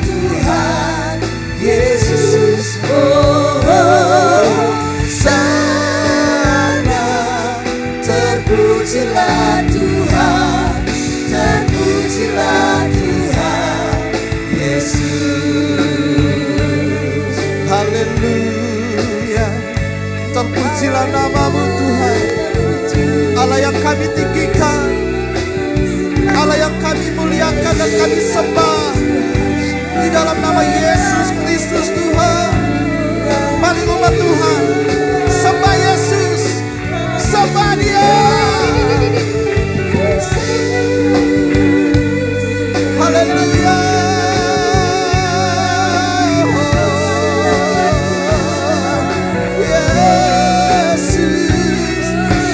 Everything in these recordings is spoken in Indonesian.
Tuhan Yesus, oh, oh, Terpujilah Tuhan, terpujilah Tuhan Yesus. Haleluya. Terpujilah namamu Tuhan, Allah yang kami tinggikan, Allah yang kami muliakan dan kami sembah. Di dalam nama Yesus Kristus Tuhan, mari umat Tuhan sembah Yesus, sembah Dia. Haleluya. Yesus,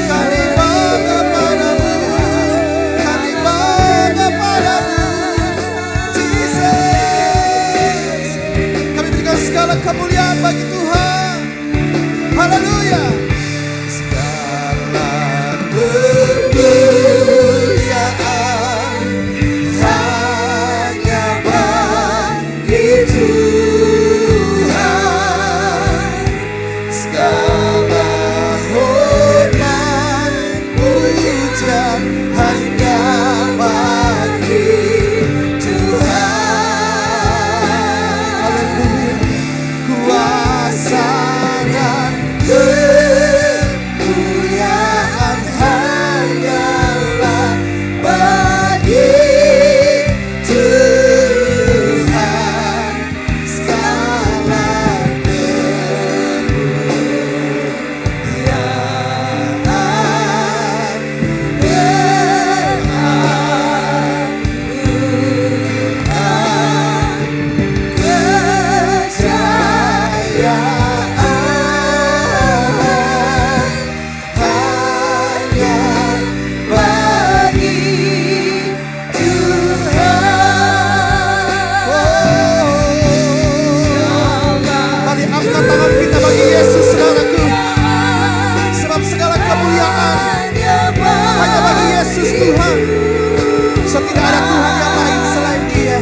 kami bangga padamu, kami bangga padamu. Jesus, kami berikan segala kemuliaan bagi Tuhan. Haleluya. Segala kemuliaan hanya bagi Tuhan. Segala hormat pujian hanya bagi Tuhan. Haleluya. Kuasa dan kemuliaan hanyalah bagi Tuhan. Segala mari angkat tangan kita bagi Yesus, saudaraku. Sebab segala kemuliaan hanya bagi Yesus Tuhan. Tidak ada Tuhan yang lain selain Dia.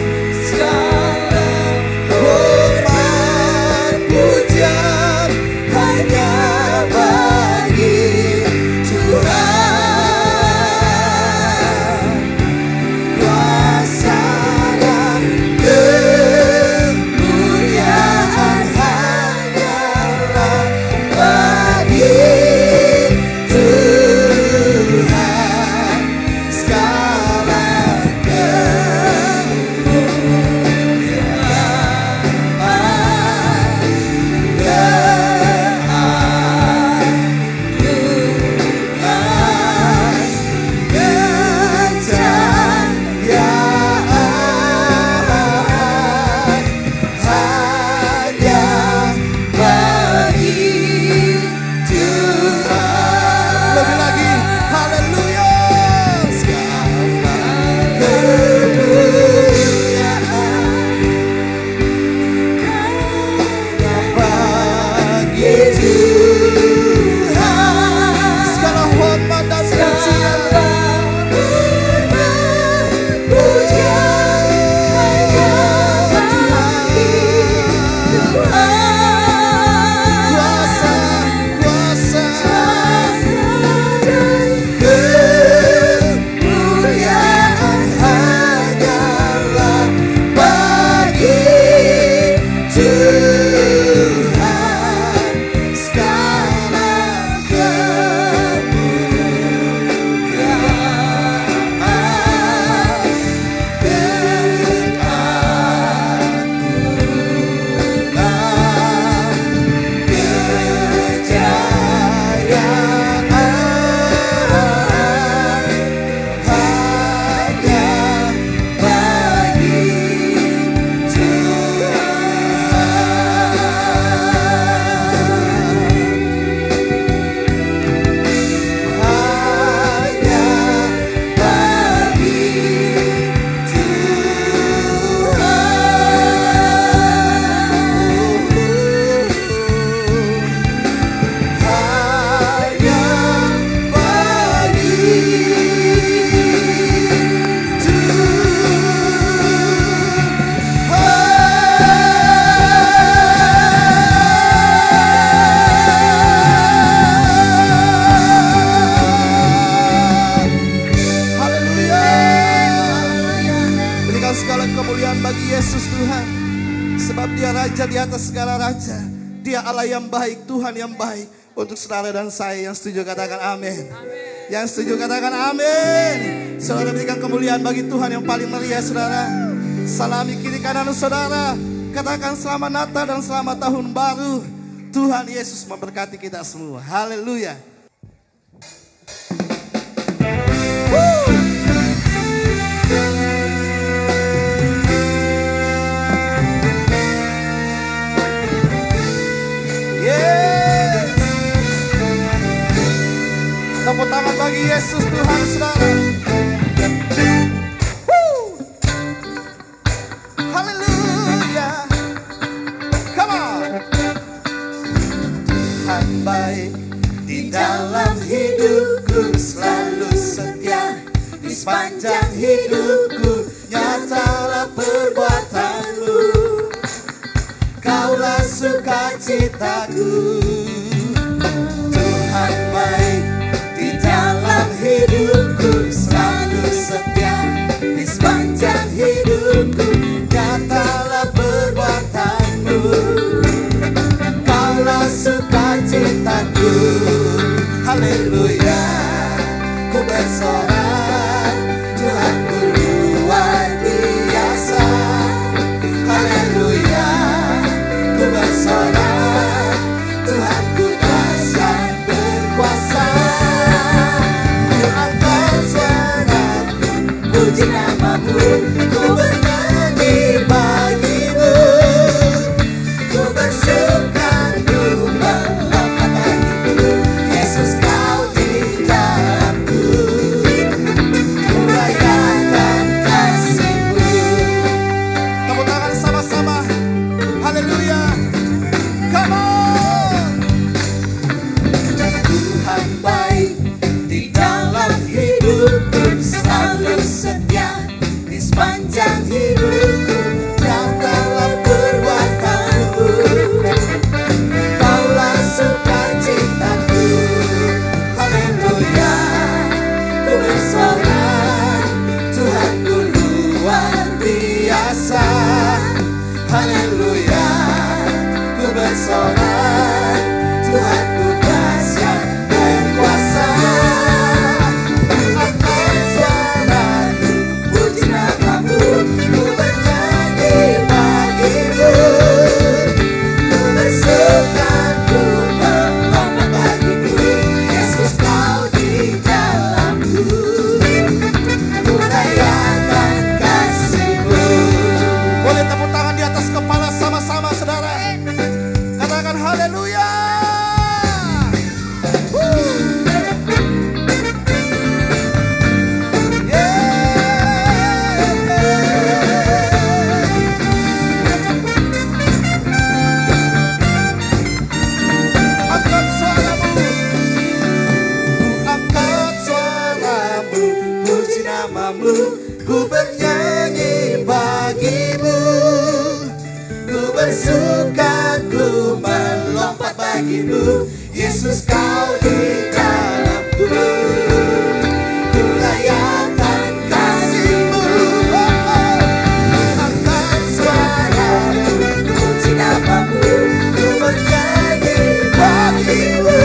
Hormat pujian hanya bagi Tuhan. Kuasa dan kemuliaan hanyalah bagi Tuhan. Segala Raja di atas segala raja. Dia Allah yang baik, Tuhan yang baik. Untuk saudara dan saya yang setuju katakan amin. Yang setuju katakan amin. Saudara berikan kemuliaan bagi Tuhan yang paling mulia saudara. Salami kiri kanan saudara. Katakan selamat Natal dan selamat tahun baru. Tuhan Yesus memberkati kita semua. Haleluya. Tepuk tangan bagi Yesus Tuhan saudara. Haleluya. Come on. Tuhan baik di dalam hidupku, selalu setia di sepanjang hidupku. Nyatalah perbuatanmu, Kaulah sukacitaku. Tuhan baik di dalam hidupku, selalu setia di sepanjang hidupku. Nyatalah perbuatanmu, Kaulah sukacitaku. Haleluya, ku bersorak, Tuhanku luar biasa. Haleluya, ku bersorak, Tuhanku dahsyat berkuasa. Ku angkat suaraku, puji namamu, ku bernyanyi bagimu. Ku bersuka, ku melompat bagimu. Yesus kau di dalamku, ku rayakan kasih-Mu. Tepuk tangan sama-sama. Haleluya. Come on. Tuhan baik di dalam hidupku, selalu setia di sepanjang hidupku. Nyatalah perbuatanmu, Kaulah sukacitaku. Haleluya, ku bersorak, Tuhanku luar biasa. Haleluya, ku bersorak, Tuhanku dahsyat berkuasa. Angkat suaraku, puji namamu, ku bernyanyi bagimu. Ku bersuka, ku melompat bagimu. Yesus kau di dalamku, ku rayakan kasih-Mu. Boleh tepuk tangan di atas kepala sama-sama saudara. Katakan haleluya. Angkat suaramu, ku angkat suaramu, puji namamu, ku bernyanyi bagimu. Ku bersuka, ku melompat bagimu. Yesus kau di dalamku, ku rayakan kasih-Mu. Angkat suaramu, puji namamu, ku bernyanyi bagimu.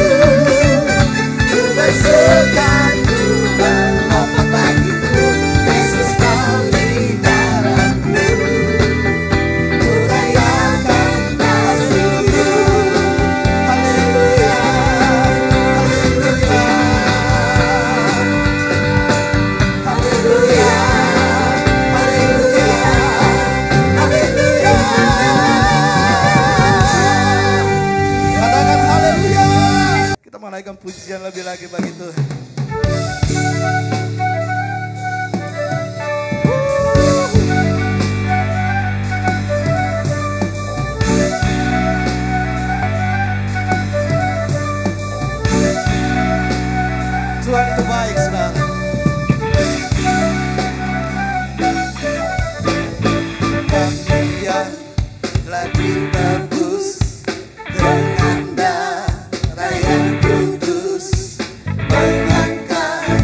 Ku bersuka, ku melompat bagimu. Yesus kau di dalamku, ku rayakan kasih-Mu. Haleluya, haleluya, haleluya, haleluya, haleluya. Katakan haleluya. Kita menaikkan pujian lebih lagi bagi Tuhan. Tuhan itu baik saudara. Kami yang telah ditebus dengan darah yang kudus, mengangkat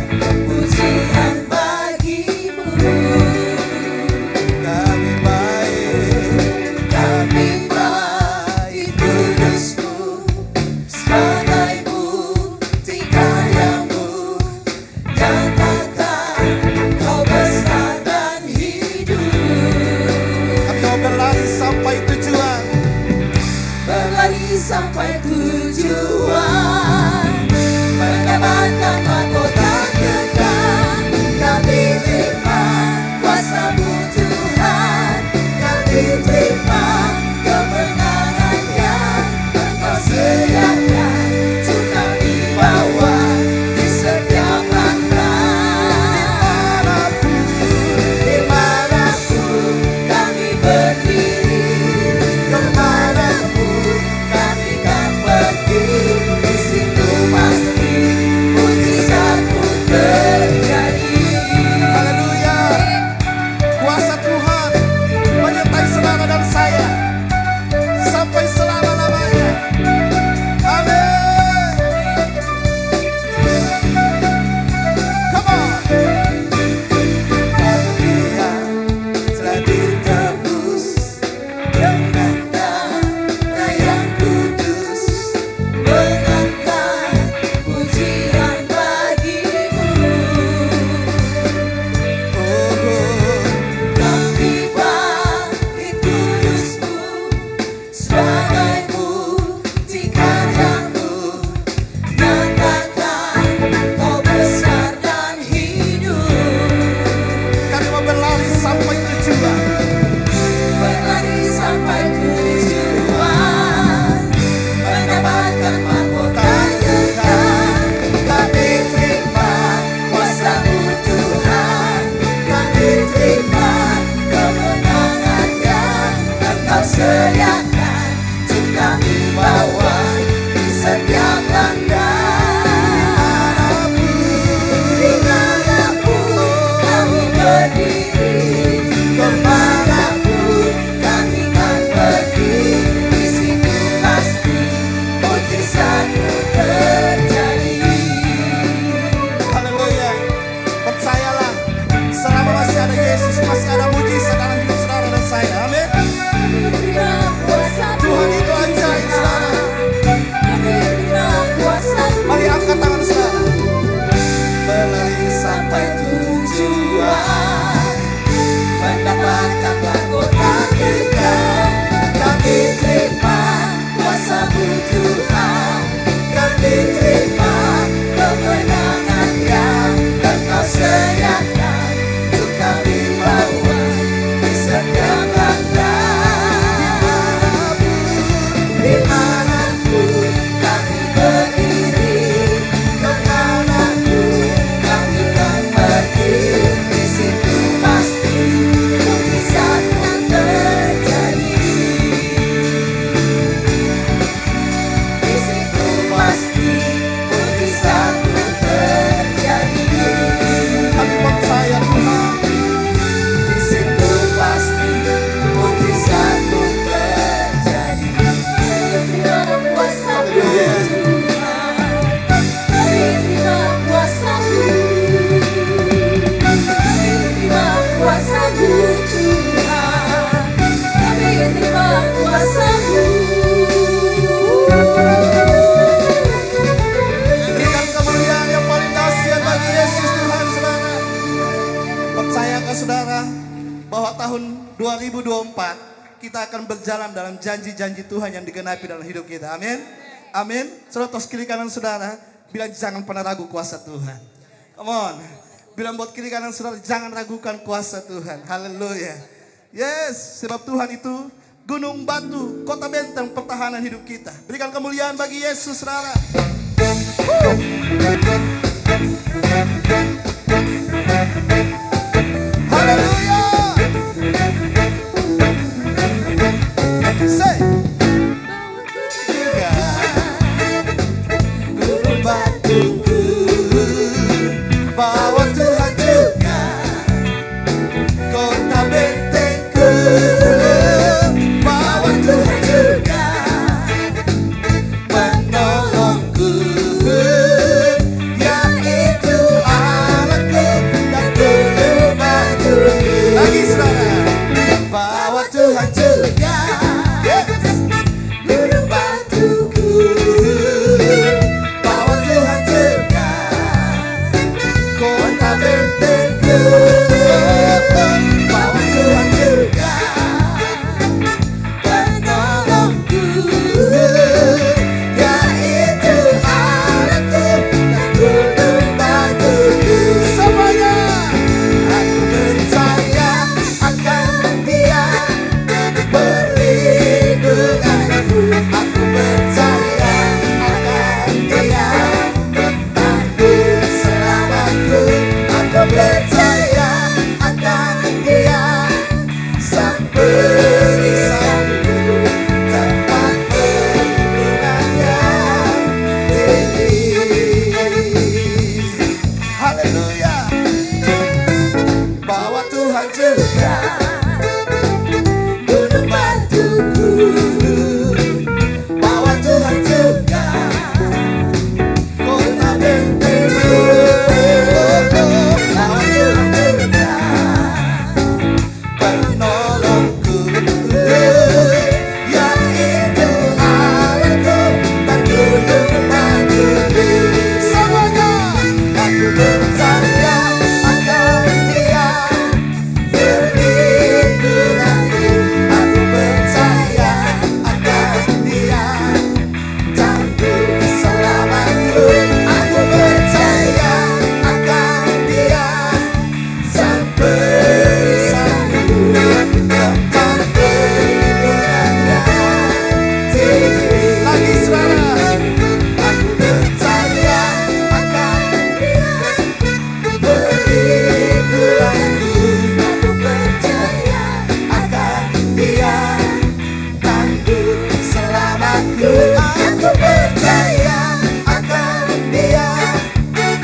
kita akan berjalan dalam janji-janji Tuhan yang digenapi dalam hidup kita. Amin. Amin. Saudara, tos kiri kanan saudara, bilang jangan pernah ragu kuasa Tuhan. Come on. Bilang buat kiri kanan saudara, jangan ragukan kuasa Tuhan. Haleluya. Yes, sebab Tuhan itu gunung batu, kota benteng pertahanan hidup kita. Berikan kemuliaan bagi Yesus, saudara. Haleluya. Say. Gunung batuku, bawa Tuhan juga, kota bentengku, bawa Tuhan juga, penolongku, yaitu Allahku dan gunung batuku. Lagi saudara, bawa Tuhan juga, yes. Gunung batuku, bawa Tuhan juga, kota bentengku, bawa Tuhan juga, penolongku, yaitu Allahku dan gunung batuku. Semuanya, aku percaya akan Dia perlindunganku. Aku percaya akan Dia tangguh selamatku. Aku percaya akan Dia sang perisaiku, tempat perlindungan yang tinggi. Haleluya. Bawa Tuhan juga, gunung batuku, bawa Tuhan juga, kota bentengku, bawa Tuhan juga, penolongku, yaitu Allahku dan gunung batuku. Semuanya, aku percaya akan Dia perlindunganku. Aku percaya akan Dia tangguh selamatku. Aku percaya akan Dia sang perisaiku, tempat perlindungan yang tinggi. Lagi saudara, aku percaya akan Dia perlindunganku. Aku percaya akan Dia tangguh selamatku. Aku percaya akan Dia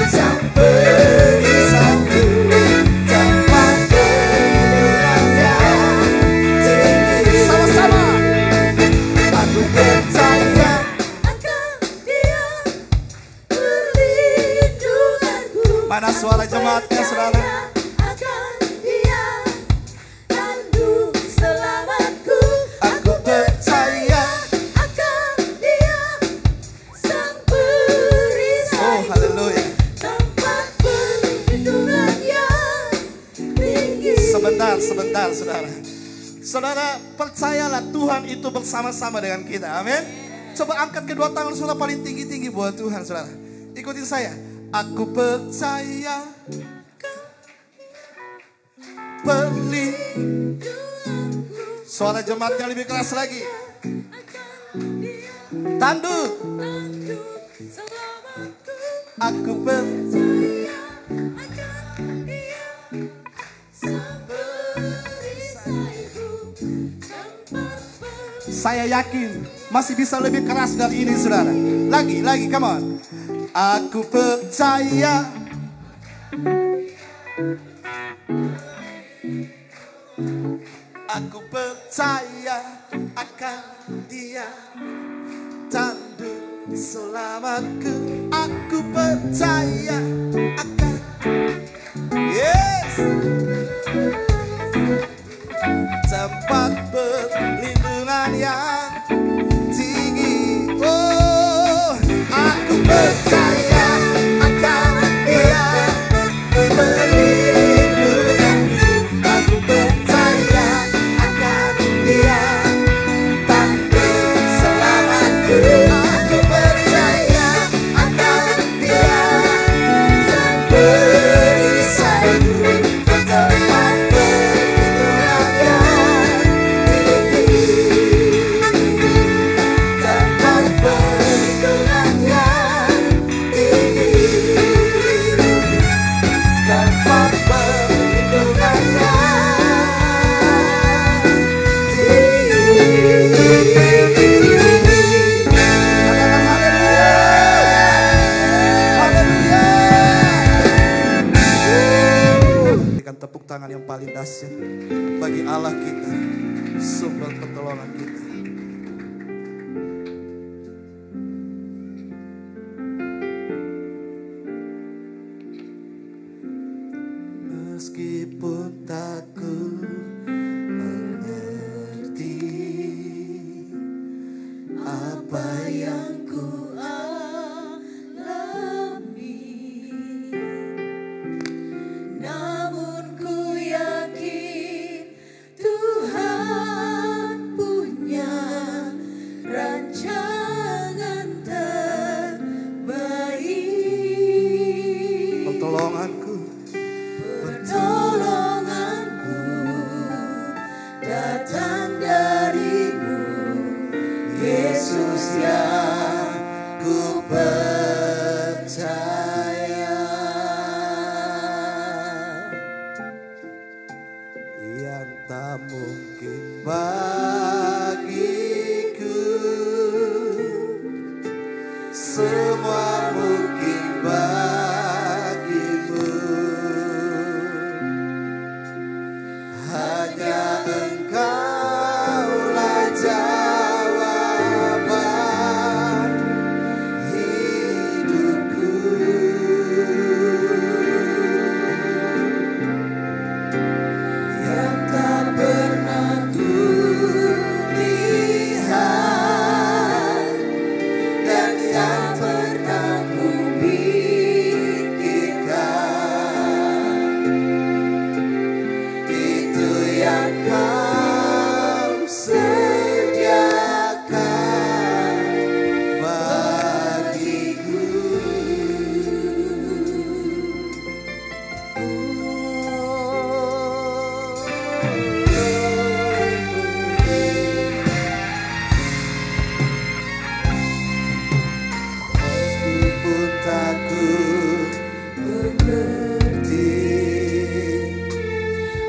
sang perisaiku, tempat perlindungan yang tinggi. Sama-sama. Aku percaya akan Dia perlindunganku. Mana suara jemaatnya, saudara? Akan Dia tangguh selamatku. Aku percaya akan Dia sang perisaiku. Oh, haleluya. Tempat perlindungan yang tinggi. Sebentar, saudara. Saudara, percayalah Tuhan itu bersama-sama dengan kita. Amin. Coba angkat kedua tangan saudara paling tinggi-tinggi buat Tuhan, saudara. Ikutin saya. Aku percaya perlindunganku. Suara jemaatnya lebih keras lagi. Tanduk. Aku percaya akan Dia sang perisaiku, tempat perlindungan. Saya yakin masih bisa lebih keras dari ini, saudara. Lagi, come on. Aku percaya aku percaya akan Dia tangguh selamatku. Aku percaya akan, yes, tempat perlindungan yang tinggi. Oh, aku percaya akan Dia perlindunganku. Aku percaya akan Dia tangan yang paling dahsyat bagi Allah kita, sumber pertolongan kita. Meskipun tak ku mengerti apa yang ku alami, namun ku yakin Tuhan punya rancangan terbaik. pertolonganku Datang darimu, Yesus yang ku percaya, yang tak mungkin bagiku, semua mungkin bagimu. Hanya Engkaulah jawaban hidupku. yang tak pernah ku lihat Dan yang pernah ku pikirkan, itu yang Kau sediakan bagiku. Meskipun tak ku mengerti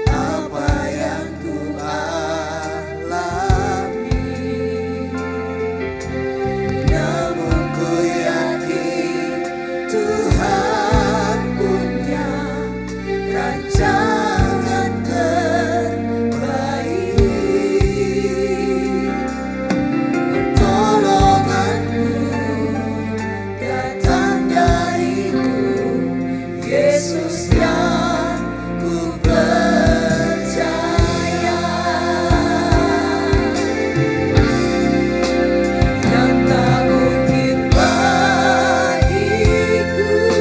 apa yang ku alami, namun ku yakin Tuhan punya rancangan terbaik. pertolonganmu. Datang darimu, Yesus yang ku percaya, yang tak mungkin bagiku,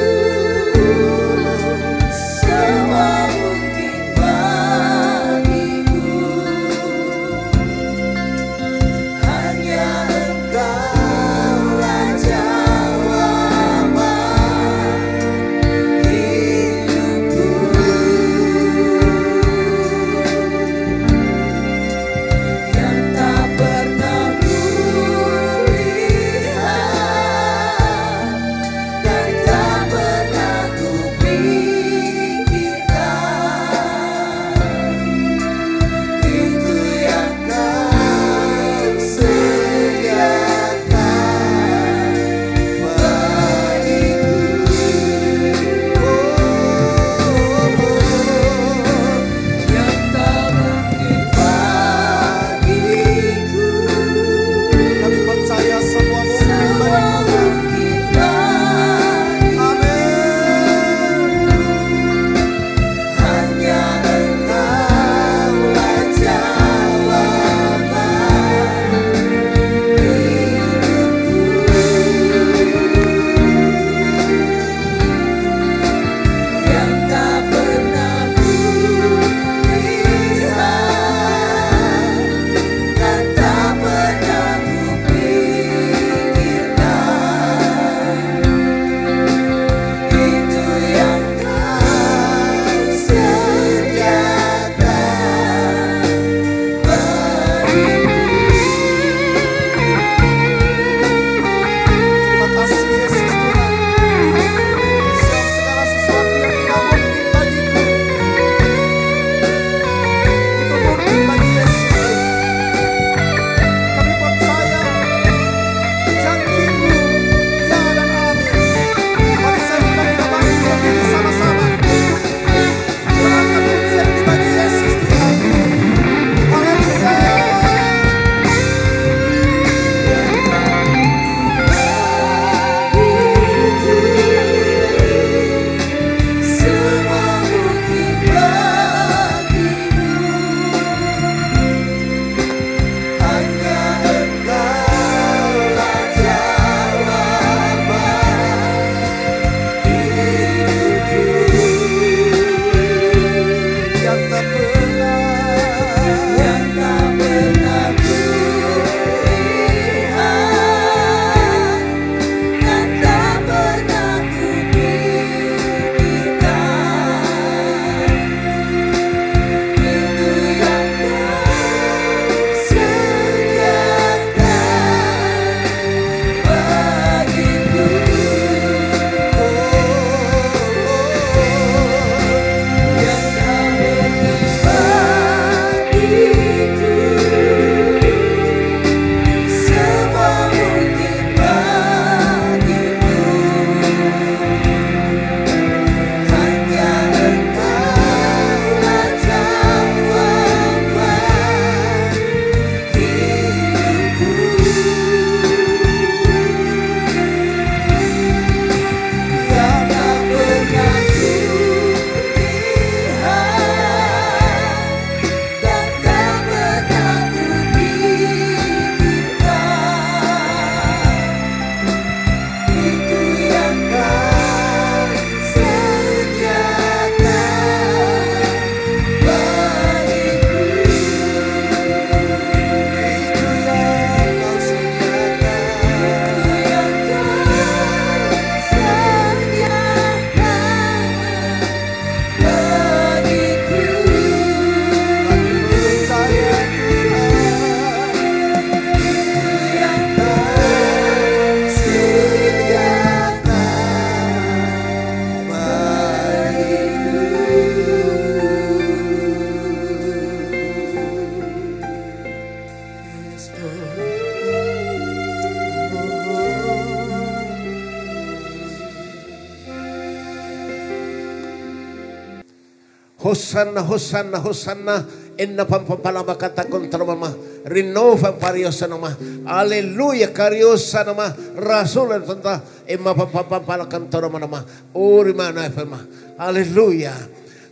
Hosanna, Hosanna, Hosanna. Inna pampapalama katakon termama. Rinova pariosa nama. Aleluya kariosa nama. Rasul tentang imma pampapalakan termama nama. Urimana efema. Aleluya.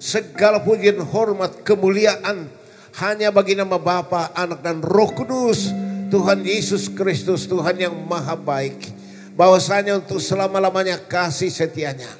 Segala pujian, hormat, kemuliaan hanya bagi nama Bapa, Anak dan Roh Kudus. Tuhan Yesus Kristus, Tuhan yang maha baik. Bahwasanya untuk selama-lamanya kasih setianya.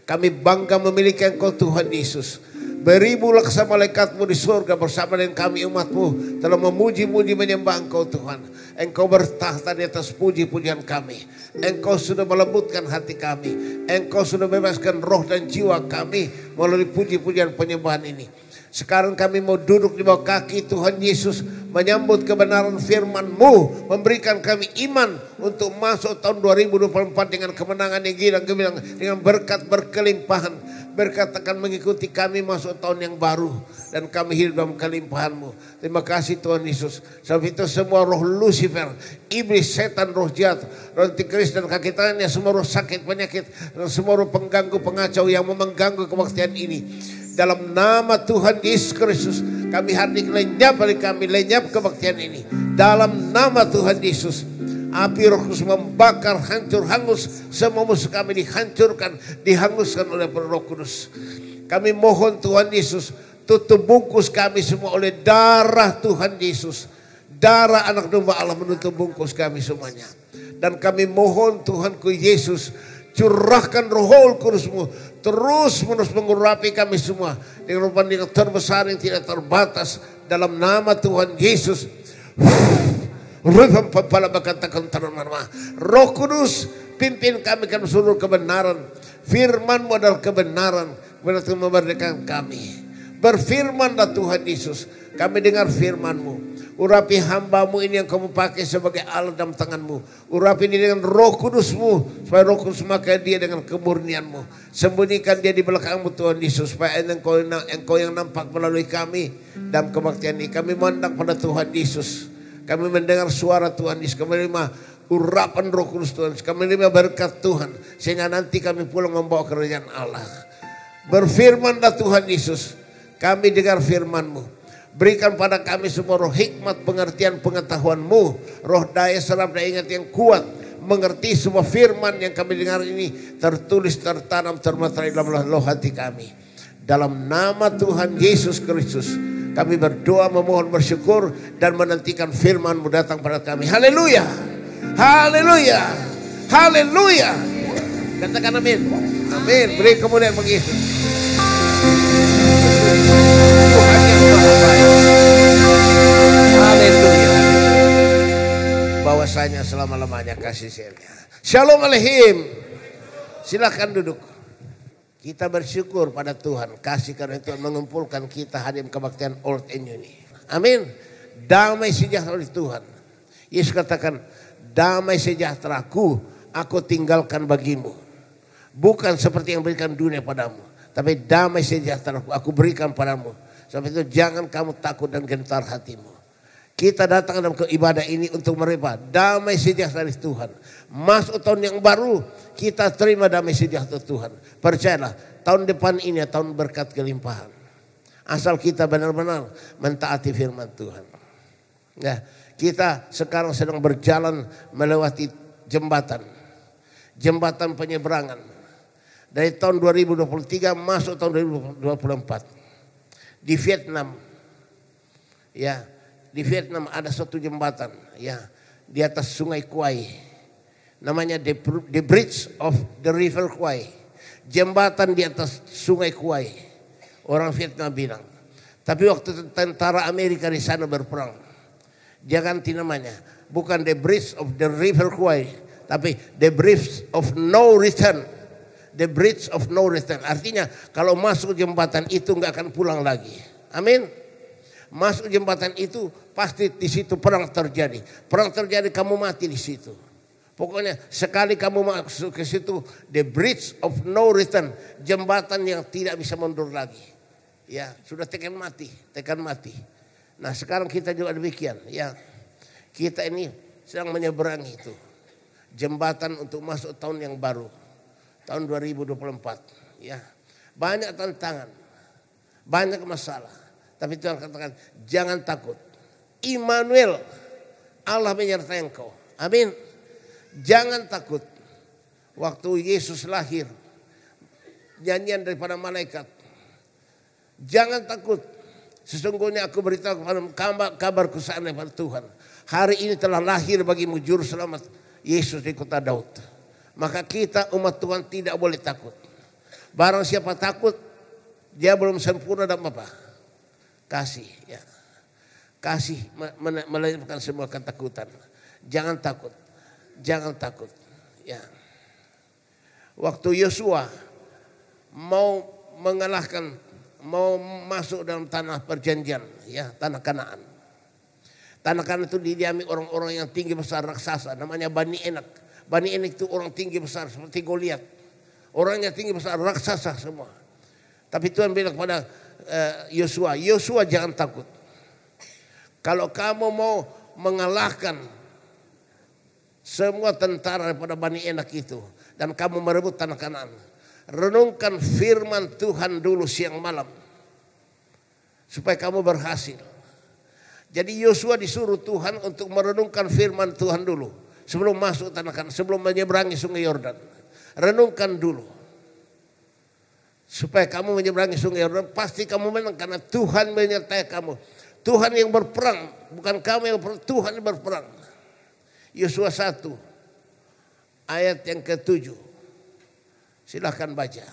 Kami bangga memiliki Engkau Tuhan Yesus. Beribu laksa malaikatmu di surga bersama dengan kami umatmu telah memuji-muji menyembah Engkau Tuhan. Engkau bertahta di atas puji-pujian kami. Engkau sudah melembutkan hati kami. Engkau sudah bebaskan roh dan jiwa kami melalui puji-pujian penyembahan ini. Sekarang kami mau duduk di bawah kaki Tuhan Yesus, menyambut kebenaran firman-Mu, memberikan kami iman untuk masuk tahun 2024 dengan kemenangan yang gilang-gilang, dengan berkat berkelimpahan. Berkat akan mengikuti kami masuk tahun yang baru dan kami hidup dalam kelimpahan-Mu. Terima kasih Tuhan Yesus. Sebab itu semua roh Lucifer, iblis, setan, roh jahat, roh antikris dan kaki tangannya, semua roh sakit, penyakit, dan semua roh pengganggu, pengacau yang mengganggu kebaktian ini. Dalam nama Tuhan Yesus Kristus kami hari ini lenyap dari kami, lenyap kebaktian ini. Dalam nama Tuhan Yesus, api Roh Kudus membakar, hancur, hangus semua musuh kami, dihancurkan, dihanguskan oleh Roh Kudus. Kami mohon Tuhan Yesus, tutup bungkus kami semua oleh darah Tuhan Yesus. Darah anak domba Allah menutup bungkus kami semuanya. Dan kami mohon Tuhanku Yesus, curahkan Roh Kudus-Mu terus menerus mengurapi kami semua dengan rupa yang terbesar yang tidak terbatas dalam nama Tuhan Yesus. Roh Kudus pimpin kami ke seluruh kebenaran. Firman-Mu adalah kebenaran, berarti memerdekakan kami. Berfirmanlah Tuhan Yesus, kami dengar firman-Mu. Urapi hamba-Mu ini yang Kamu pakai sebagai alat dalam tangan-Mu. Urapi ini dengan Roh Kudus-Mu, supaya Roh Kudus memakai dia dengan kemurnian-Mu. Sembunyikan dia di belakang-Mu Tuhan Yesus, supaya Engkau yang nampak melalui kami dalam kebaktian ini. Kami memandang pada Tuhan Yesus. Kami mendengar suara Tuhan Yesus. Kami menerima urapan Roh Kudus Tuhan Yesus. Kami menerima berkat Tuhan, sehingga nanti kami pulang membawa kerajaan Allah. Berfirmanlah Tuhan Yesus, kami dengar firman-Mu. Berikan pada kami semua roh hikmat, pengertian, pengetahuan-Mu, roh daya serap dan ingat yang kuat, mengerti semua firman yang kami dengar ini tertulis, tertanam, termaterai dalam loh hati kami. Dalam nama Tuhan Yesus Kristus kami berdoa, memohon, bersyukur dan menantikan firman-Mu datang pada kami. Haleluya, haleluya, haleluya. Katakan amin. Amin. Beri kemuliaan bagi Yesus. Tuhan yang maha baik. Haleluya. Bahwasanya selama-lamanya kasih sayangnya. Shalom aleihim. Silakan duduk. Kita bersyukur pada Tuhan. Kasih karena Tuhan mengumpulkan kita hadir kebaktian Old and New. Amin. Damai sejahtera dari Tuhan. Yesus katakan, damai sejahteraku aku tinggalkan bagimu. Bukan seperti yang berikan dunia padamu. Tapi damai sejahtera aku berikan padamu. Sebab itu jangan kamu takut dan gentar hatimu. Kita datang dalam ibadah ini untuk menerima damai sejahtera dari Tuhan. Masuk tahun yang baru, kita terima damai sejahtera Tuhan. Percayalah, tahun depan ini tahun berkat kelimpahan. Asal kita benar-benar mentaati firman Tuhan. Nah, kita sekarang sedang berjalan melewati jembatan. Jembatan penyeberangan. Dari tahun 2023 masuk tahun 2024. Di Vietnam, ya, di Vietnam ada suatu jembatan, ya, di atas Sungai Kwai, namanya the Bridge of the River Kwai, jembatan di atas Sungai Kwai. Orang Vietnam bilang, tapi waktu tentara Amerika di sana berperang, dia ganti namanya, bukan the Bridge of the River Kwai, tapi the Bridge of No Return. The bridge of no return. Artinya kalau masuk jembatan itu nggak akan pulang lagi. Amin. Masuk jembatan itu pasti di situ perang terjadi. Perang terjadi kamu mati di situ. Pokoknya sekali kamu masuk ke situ, the bridge of no return, jembatan yang tidak bisa mundur lagi. Ya, sudah tekan mati, tekan mati. Nah, sekarang kita juga demikian, ya. Kita ini sedang menyeberangi itu. Jembatan untuk masuk tahun yang baru. Tahun 2024, ya. Banyak tantangan. banyak masalah. Tapi Tuhan katakan jangan takut. Immanuel, Allah menyertai engkau. Amin. Jangan takut. Waktu Yesus lahir, nyanyian daripada malaikat. Jangan takut. Sesungguhnya aku beritahu kepada kabarku seandainya pada Tuhan. Hari ini telah lahir bagimu juru selamat Yesus di kota Daud. Maka kita umat Tuhan tidak boleh takut. Barang siapa takut, dia belum sempurna dalam apa? Kasih. Ya. Kasih melahirkan semua ketakutan. Jangan takut. Jangan takut. Ya. Waktu Yosua mau mengalahkan, mau masuk dalam tanah perjanjian, ya, tanah Kanaan. Tanah Kanaan itu didiami orang-orang yang tinggi besar raksasa, namanya Bani Enak. Bani Enak itu orang tinggi besar seperti Goliat. Orangnya tinggi besar raksasa semua. Tapi Tuhan bilang kepada Yosua, Yosua jangan takut. Kalau kamu mau mengalahkan semua tentara daripada Bani Enak itu, dan kamu merebut tanah Kanaan, renungkan firman Tuhan dulu siang malam. Supaya kamu berhasil. Jadi Yosua disuruh Tuhan untuk merenungkan firman Tuhan dulu. Sebelum masuk tanah Kanaan, sebelum menyeberangi sungai Yordan. Renungkan dulu. Supaya kamu menyeberangi sungai Yordan, pasti kamu menang karena Tuhan menyertai kamu. Tuhan yang berperang, bukan kamu yang berperang, Tuhan yang berperang. Yosua 1 ayat yang ke-7. Silahkan baca.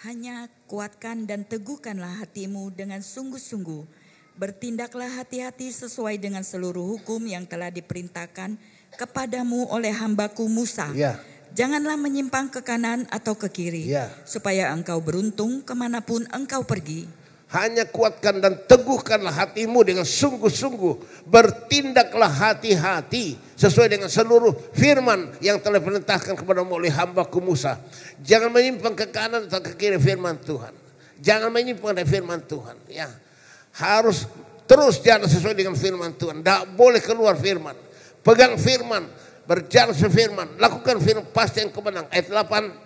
Hanya kuatkan dan teguhkanlah hatimu dengan sungguh-sungguh. Bertindaklah hati-hati sesuai dengan seluruh hukum yang telah diperintahkan kepadamu oleh hambaku Musa. Ya. Janganlah menyimpang ke kanan atau ke kiri. Ya. Supaya engkau beruntung kemanapun engkau pergi. Hanya kuatkan dan teguhkanlah hatimu dengan sungguh-sungguh. Bertindaklah hati-hati sesuai dengan seluruh firman yang telah diperintahkan kepadamu oleh hambaku Musa. Jangan menyimpang ke kanan atau ke kiri firman Tuhan. Jangan menyimpang dari firman Tuhan. Ya, harus terus jalan sesuai dengan firman Tuhan. Tidak boleh keluar firman. Pegang firman, berjalan sesuai firman, lakukan firman, pasti engkau menang. Ayat 8.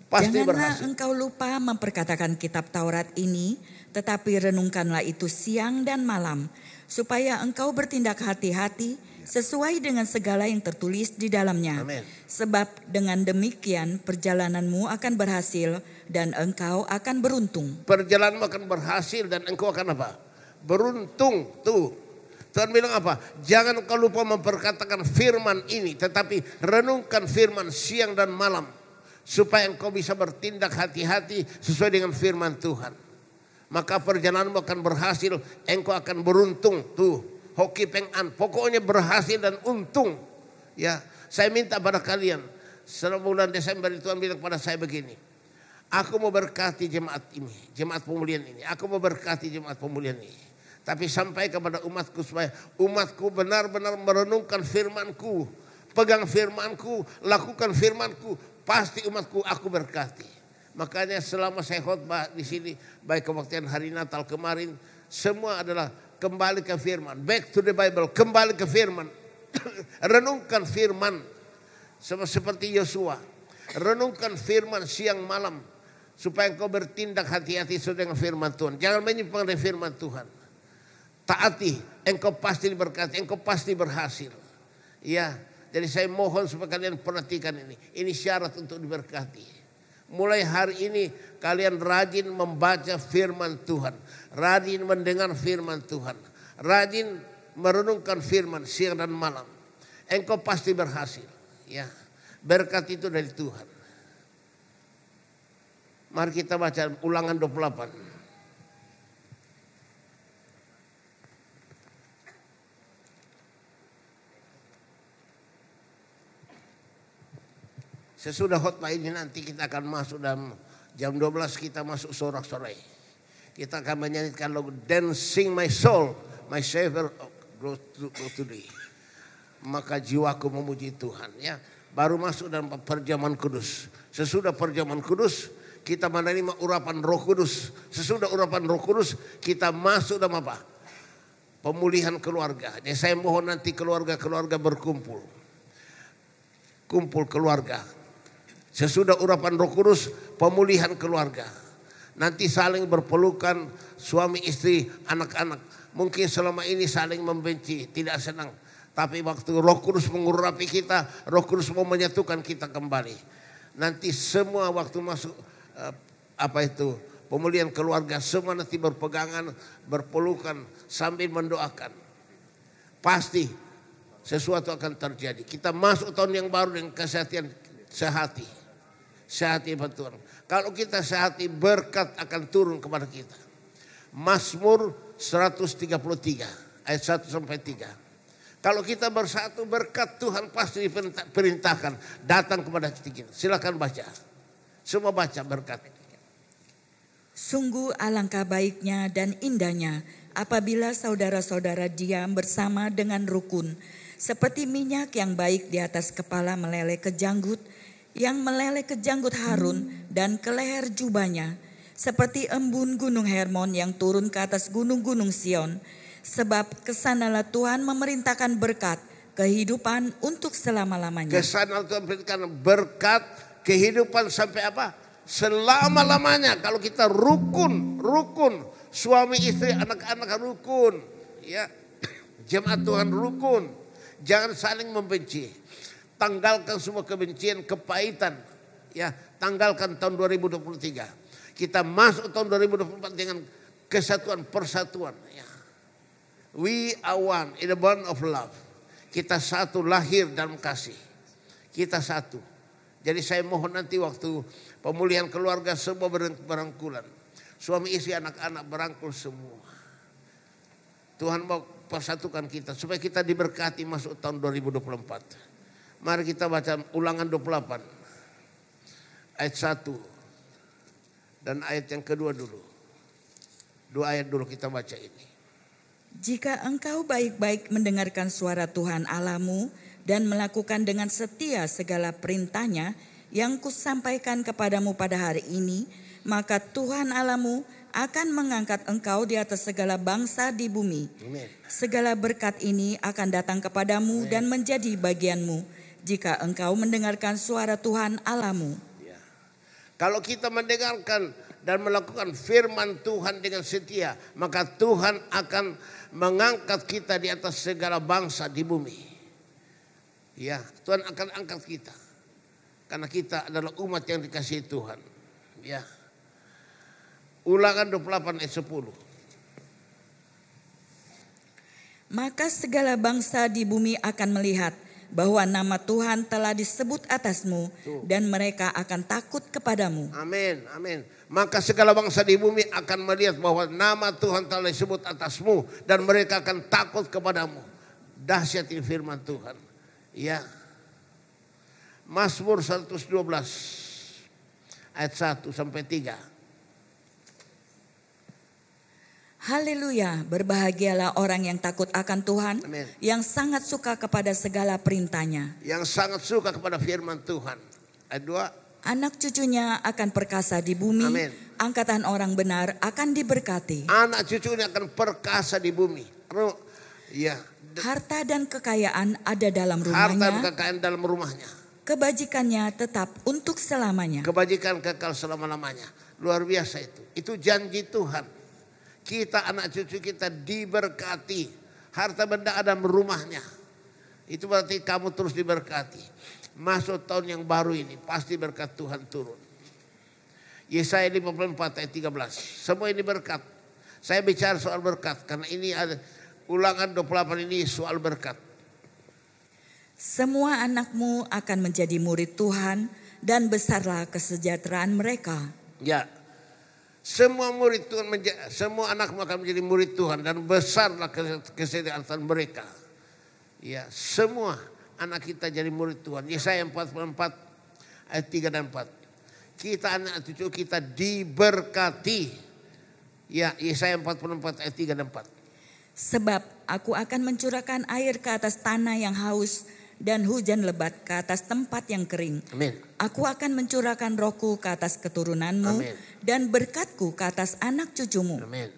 Pasti Janganlah berhasil. engkau lupa memperkatakan kitab Taurat ini, tetapi renungkanlah itu siang dan malam, supaya engkau bertindak hati-hati sesuai dengan segala yang tertulis di dalamnya. Amin. Sebab dengan demikian perjalananmu akan berhasil dan engkau akan beruntung. Perjalananmu akan berhasil dan engkau akan apa? Beruntung. Tuh. Tuhan bilang apa? Jangan engkau lupa memperkatakan firman ini, tetapi renungkan firman siang dan malam. Supaya engkau bisa bertindak hati-hati sesuai dengan firman Tuhan. Maka perjalananmu akan berhasil, engkau akan beruntung. Tuh, hoki pengan, pokoknya berhasil dan untung. Ya, saya minta pada kalian, selama bulan Desember Tuhan bilang pada saya begini. Aku mau berkati jemaat ini, jemaat pemulihan ini. Aku mau berkati jemaat pemulihan ini. Tapi sampai kepada umatku supaya umatku benar-benar merenungkan firmanku. Pegang firmanku, lakukan firmanku. Pasti umatku aku berkati. Makanya selama saya khotbah di sini, baik kebaktian hari Natal kemarin, semua adalah kembali ke firman. Back to the Bible, kembali ke firman. Renungkan firman. Seperti Yosua. Renungkan firman siang malam. Supaya engkau bertindak hati-hati sesuai dengan firman Tuhan. Jangan menyimpang dari firman Tuhan. Taati, engkau pasti diberkati, engkau pasti berhasil. Ya. Jadi saya mohon supaya kalian perhatikan ini. Ini syarat untuk diberkati. Mulai hari ini kalian rajin membaca firman Tuhan. Rajin mendengar firman Tuhan. Rajin merenungkan firman siang dan malam. Engkau pasti berhasil. Ya, berkat itu dari Tuhan. Mari kita baca Ulangan 28. Sesudah khotbah ini nanti kita akan masuk dalam jam 12 kita masuk sorak-sorai. Kita akan menyanyikan lagu Dancing My Soul, My Savior Go Today. Maka jiwaku memuji Tuhan. Ya, baru masuk dalam perjamuan kudus. Sesudah perjamuan kudus kita menerima urapan Roh Kudus. Sesudah urapan Roh Kudus kita masuk dalam apa? Pemulihan keluarga. Jadi saya mohon nanti keluarga-keluarga berkumpul. Kumpul keluarga. Sesudah urapan Roh Kudus, pemulihan keluarga. Nanti saling berpelukan suami istri, anak-anak. Mungkin selama ini saling membenci, tidak senang. Tapi waktu Roh Kudus mengurapi kita, Roh Kudus mau menyatukan kita kembali. Nanti semua waktu masuk pemulihan keluarga, semua nanti berpegangan, berpelukan sambil mendoakan. Pasti sesuatu akan terjadi. Kita masuk tahun yang baru dengan kesehatan sehati. Sehati Tuhan. Kalau kita sehati, berkat akan turun kepada kita. Mazmur 133 ayat 1 sampai 3. Kalau kita bersatu, berkat Tuhan pasti diperintahkan datang kepada kita. Silakan baca. Semua baca berkat. Sungguh alangkah baiknya dan indahnya apabila saudara-saudara diam bersama dengan rukun, seperti minyak yang baik di atas kepala meleleh ke janggut, yang meleleh ke janggut Harun dan ke leher jubahnya, seperti embun gunung Hermon yang turun ke atas gunung-gunung Sion. Sebab kesanalah Tuhan memerintahkan berkat kehidupan untuk selama-lamanya. Kesana Tuhan berikan berkat kehidupan sampai apa? Selama-lamanya. Kalau kita rukun, suami istri, anak-anak rukun, ya, jemaat Tuhan rukun, jangan saling membenci. Tanggalkan semua kebencian, kepahitan, ya, tanggalkan tahun 2023. Kita masuk tahun 2024 dengan kesatuan, persatuan, ya. We are one in the bond of love. Kita satu, lahir dalam kasih. Kita satu. Jadi saya mohon nanti waktu pemulihan keluarga semua berangkulan. Suami istri anak-anak berangkul semua. Tuhan mau persatukan kita supaya kita diberkati masuk tahun 2024. Mari kita baca Ulangan 28 ayat 1 dan ayat yang kedua dulu. 2 ayat dulu kita baca ini. Jika engkau baik-baik mendengarkan suara Tuhan Allahmu dan melakukan dengan setia segala perintahnya yang kusampaikan kepadamu pada hari ini, maka Tuhan Allahmu akan mengangkat engkau di atas segala bangsa di bumi. Amen. Segala berkat ini akan datang kepadamu dan menjadi bagianmu jika engkau mendengarkan suara Tuhan Allahmu. Ya. Kalau kita mendengarkan dan melakukan firman Tuhan dengan setia, maka Tuhan akan mengangkat kita di atas segala bangsa di bumi. Ya, Tuhan akan angkat kita. Karena kita adalah umat yang dikasihi Tuhan. Ya. Ulangan 28 ayat 10. Maka segala bangsa di bumi akan melihat bahwa nama Tuhan telah disebut atasmu dan mereka akan takut kepadamu. Amin, amin. Maka segala bangsa di bumi akan melihat bahwa nama Tuhan telah disebut atasmu dan mereka akan takut kepadamu. Dahsyat ini firman Tuhan. Ya. Mazmur 112 ayat 1 sampai 3. Haleluya, berbahagialah orang yang takut akan Tuhan, Amin. yang sangat suka kepada segala perintahnya. Yang sangat suka kepada firman Tuhan. Ayat 2. Anak cucunya akan perkasa di bumi, Amin. angkatan orang benar akan diberkati. Anak cucunya akan perkasa di bumi. Ya. Harta dan kekayaan ada dalam Harta dan rumahnya, kekayaan dalam rumahnya. kebajikannya tetap untuk selamanya. Kebajikan kekal selama-lamanya. Luar biasa itu. Itu janji Tuhan. Kita anak cucu kita diberkati. Harta benda ada dalam rumahnya. Itu berarti kamu terus diberkati. Masuk tahun yang baru ini pasti berkat Tuhan turun. Yesaya 54 ayat 13. Semua ini berkat. Saya bicara soal berkat karena ini ada Ulangan 28 ini soal berkat. Semua anakmu akan menjadi murid Tuhan dan besarlah kesejahteraan mereka. Ya. Semua murid Tuhan, semua anakmu akan menjadi murid Tuhan dan besarlah kesejahteraan mereka. Ya, semua anak kita jadi murid Tuhan. Yesaya 44 ayat 3 dan 4. Kita anak cucu kita diberkati. Ya, Yesaya 44 ayat 3 dan 4. Sebab aku akan mencurahkan air ke atas tanah yang haus dan hujan lebat ke atas tempat yang kering. Amin. Aku akan mencurahkan rohku ke atas keturunanmu Amin. dan berkatku ke atas anak cucumu. Amin.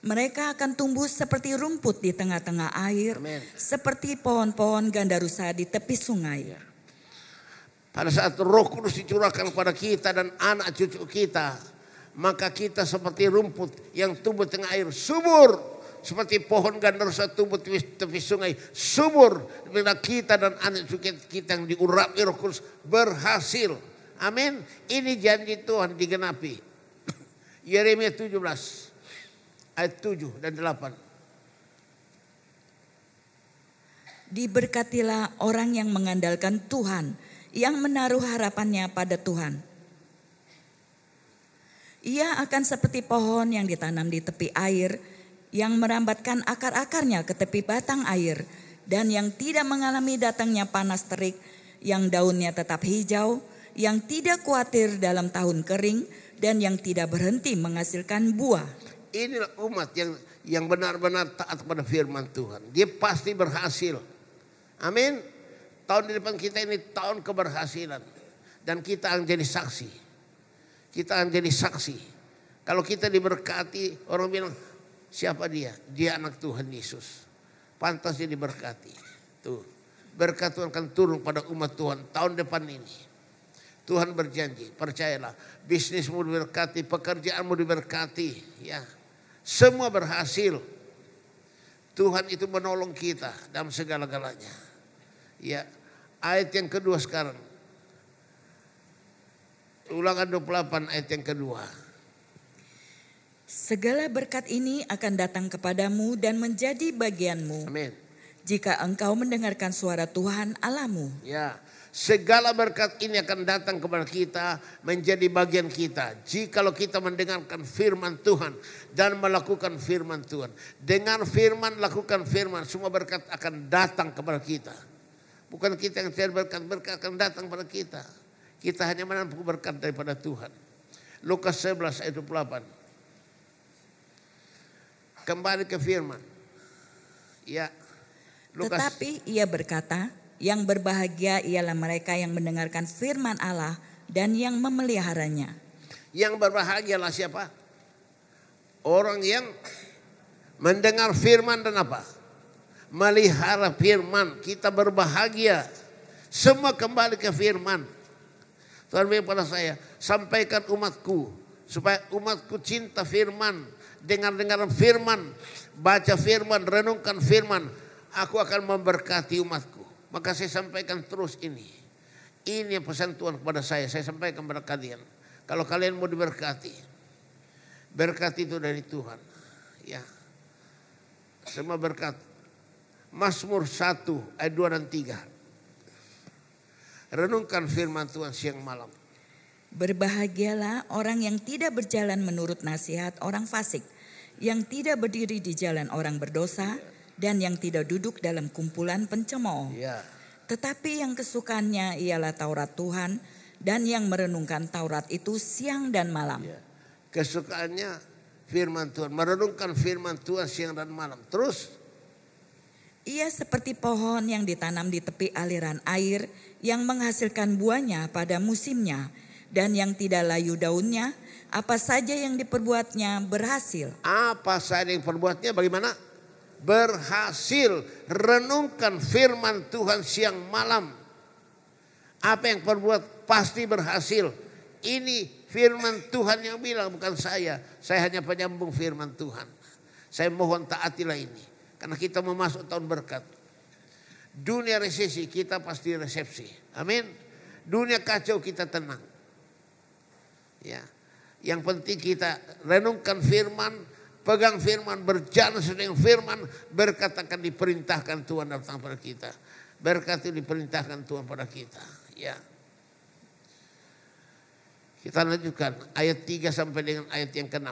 Mereka akan tumbuh seperti rumput di tengah-tengah air, Amin. seperti pohon-pohon gandarusa di tepi sungai. Pada saat Roh Kudus dicurahkan kepada kita dan anak cucu kita, maka kita seperti rumput yang tumbuh tengah air subur. Seperti pohon gandarusa tumbuh di tepi sungai subur. Bila kita dan anak cucu kita yang diurapi Roh Kudus berhasil. Amin. Ini janji Tuhan digenapi. Yeremia 17 ayat 7 dan 8. Diberkatilah orang yang mengandalkan Tuhan, yang menaruh harapannya pada Tuhan. Ia akan seperti pohon yang ditanam di tepi air, yang merambatkan akar-akarnya ke tepi batang air, dan yang tidak mengalami datangnya panas terik, yang daunnya tetap hijau, yang tidak khawatir dalam tahun kering, dan yang tidak berhenti menghasilkan buah. Inilah umat yang benar-benar taat pada firman Tuhan. Dia pasti berhasil. Amin. Tahun di depan kita ini tahun keberhasilan. Dan kita akan jadi saksi. Kita akan jadi saksi. Kalau kita diberkati, orang bilang, siapa dia? Dia anak Tuhan Yesus. Pantas dia diberkati. Tuh, berkat Tuhan akan turun pada umat Tuhan tahun depan ini. Tuhan berjanji, percayalah, bisnismu diberkati, pekerjaanmu diberkati, ya. Semua berhasil. Tuhan itu menolong kita dalam segala-galanya. Ya, ayat yang kedua sekarang. Ulangan 28 ayat yang kedua. Segala berkat ini akan datang kepadamu dan menjadi bagianmu. Amin. Jika engkau mendengarkan suara Tuhan Allahmu. Ya, segala berkat ini akan datang kepada kita, menjadi bagian kita. Jikalau kita mendengarkan firman Tuhan dan melakukan firman Tuhan. Dengar firman, lakukan firman, semua berkat akan datang kepada kita. Bukan kita yang cari berkat, berkat akan datang kepada kita. Kita hanya menampung berkat daripada Tuhan. Lukas 11 ayat 28. Kembali ke firman. Ya. Lukas. Tetapi ia berkata, yang berbahagia ialah mereka yang mendengarkan firman Allah dan yang memeliharanya. Yang berbahagialah siapa? Orang yang mendengar firman dan apa? Melihara firman. Kita berbahagia. Semua kembali ke firman. Tuhan bilang pada saya, sampaikan umatku, supaya umatku cinta firman. Dengar-dengar firman, baca firman, renungkan firman, aku akan memberkati umatku. Maka saya sampaikan terus ini. Ini pesan Tuhan kepada saya sampaikan kepada kalian. Kalau kalian mau diberkati, berkat itu dari Tuhan. Ya, semua berkat. Mazmur 1 ayat 2 dan 3. Renungkan firman Tuhan siang malam. Berbahagialah orang yang tidak berjalan menurut nasihat orang fasik, yang tidak berdiri di jalan orang berdosa, dan yang tidak duduk dalam kumpulan pencemooh. Ya. Tetapi yang kesukaannya ialah Taurat Tuhan, dan yang merenungkan Taurat itu siang dan malam. Ya. Kesukaannya firman Tuhan, merenungkan firman Tuhan siang dan malam. Terus? Ia seperti pohon yang ditanam di tepi aliran air, yang menghasilkan buahnya pada musimnya, dan yang tidak layu daunnya, apa saja yang diperbuatnya berhasil. Apa saja yang diperbuatnya bagaimana? Berhasil. Renungkan firman Tuhan siang malam. Apa yang perbuat pasti berhasil. Ini firman Tuhan yang bilang, bukan saya. Saya hanya penyambung firman Tuhan. Saya mohon taatilah ini. Karena kita mau masuk tahun berkat. Dunia resesi, kita pasti resepsi. Amin. Dunia kacau, kita tenang. Ya, yang penting kita renungkan firman, pegang firman, berjalan sesuai dengan firman, berkat akan diperintahkan Tuhan datang pada kita. Berkat itu diperintahkan Tuhan pada kita. Ya. Kita lanjutkan ayat 3 sampai dengan ayat yang ke-6.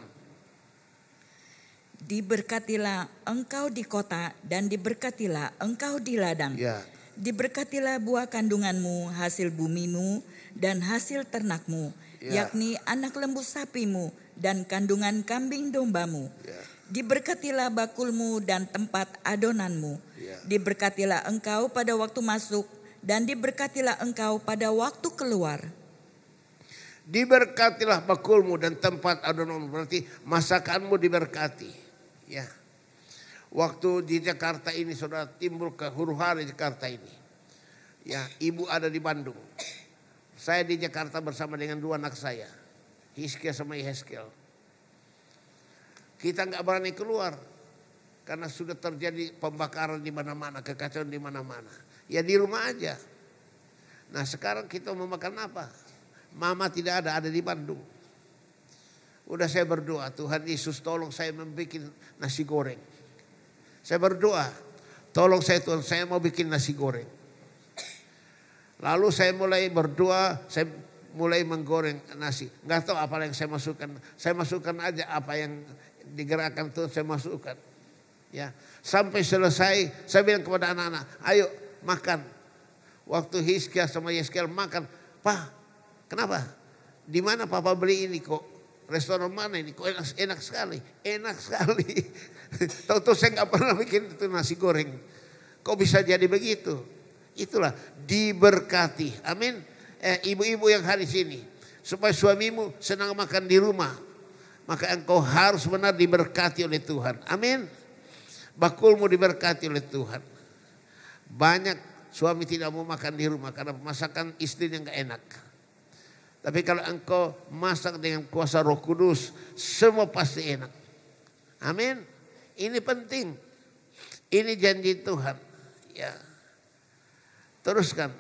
Diberkatilah engkau di kota dan diberkatilah engkau di ladang. Ya. Diberkatilah buah kandunganmu, hasil bumimu dan hasil ternakmu. Ya. Yakni anak lembu sapimu dan kandungan kambing dombamu. Ya. Diberkatilah bakulmu dan tempat adonanmu. Ya. Diberkatilah engkau pada waktu masuk dan diberkatilah engkau pada waktu keluar. Diberkatilah bakulmu dan tempat adonanmu, berarti masakanmu diberkati. Ya. Waktu di Jakarta ini saudara timbul ke huru-hara Jakarta ini. Ya, ibu ada di Bandung. Saya di Jakarta bersama dengan 2 anak saya. Hizkia sama Yehezkiel. Kita nggak berani keluar karena sudah terjadi pembakaran di mana-mana, kekacauan di mana-mana. Ya di rumah aja. Nah sekarang kita mau makan apa? Mama tidak ada di Bandung. Udah saya berdoa, Tuhan Yesus tolong saya membuat nasi goreng. Saya berdoa, tolong saya Tuhan, saya mau bikin nasi goreng. Lalu saya mulai berdoa, saya mulai menggoreng nasi. Nggak tahu apa yang saya masukkan. Saya masukkan aja apa yang digerakkan Tuhan, saya masukkan. Ya, sampai selesai saya bilang kepada anak-anak, ayo makan. Waktu Hizkia sama Yehezkiel makan, Pak, kenapa? Di mana Papa beli ini kok? Restoran mana ini? Kok enak sekali, enak sekali. Tahu-tahu saya nggak pernah bikin itu nasi goreng. Kok bisa jadi begitu? Itulah diberkati. Amin. Ibu-ibu yang hari sini, supaya suamimu senang makan di rumah, maka engkau harus benar diberkati oleh Tuhan. Amin. Bakulmu diberkati oleh Tuhan. Banyak suami tidak mau makan di rumah karena masakan istrinya nggak enak. Tapi kalau engkau masak dengan kuasa Roh Kudus, semua pasti enak. Amin. Ini penting. Ini janji Tuhan. Ya. Teruskan.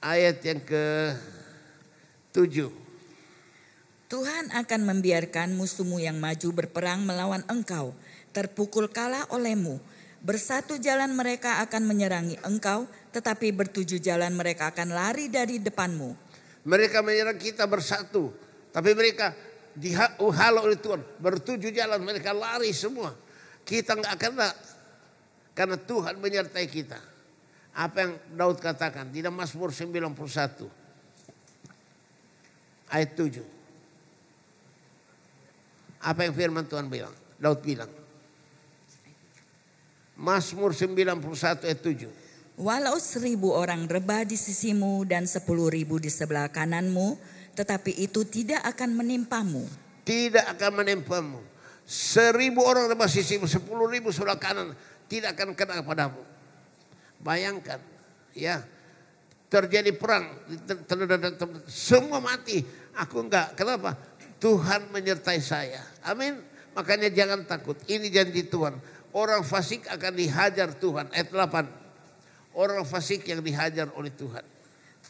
Ayat yang ke-7. Tuhan akan membiarkan musuhmu yang maju berperang melawan engkau, terpukul kalah olehmu. Bersatu jalan mereka akan menyerangi engkau, tetapi bertujuh jalan mereka akan lari dari depanmu. Mereka menyerang kita bersatu, tapi mereka dihalau oleh Tuhan. Bertujuh jalan mereka lari semua. Kita nggak kena karena Tuhan menyertai kita. Apa yang Daud katakan di Mazmur 91 ayat 7. Apa yang firman Tuhan bilang? Daud bilang. Mazmur 91 ayat 7. Walau 1.000 orang rebah di sisimu dan 10.000 di sebelah kananmu, tetapi itu tidak akan menimpamu. Tidak akan menimpamu. 1.000 orang rebah di sisimu, 10.000 sebelah kanan, tidak akan kena padamu. Bayangkan, ya, terjadi perang, semua mati. Aku enggak. Kenapa? Tuhan menyertai saya. Amin. Makanya jangan takut. Ini janji Tuhan. Orang fasik akan dihajar Tuhan. Ayat 8. Orang fasik yang dihajar oleh Tuhan.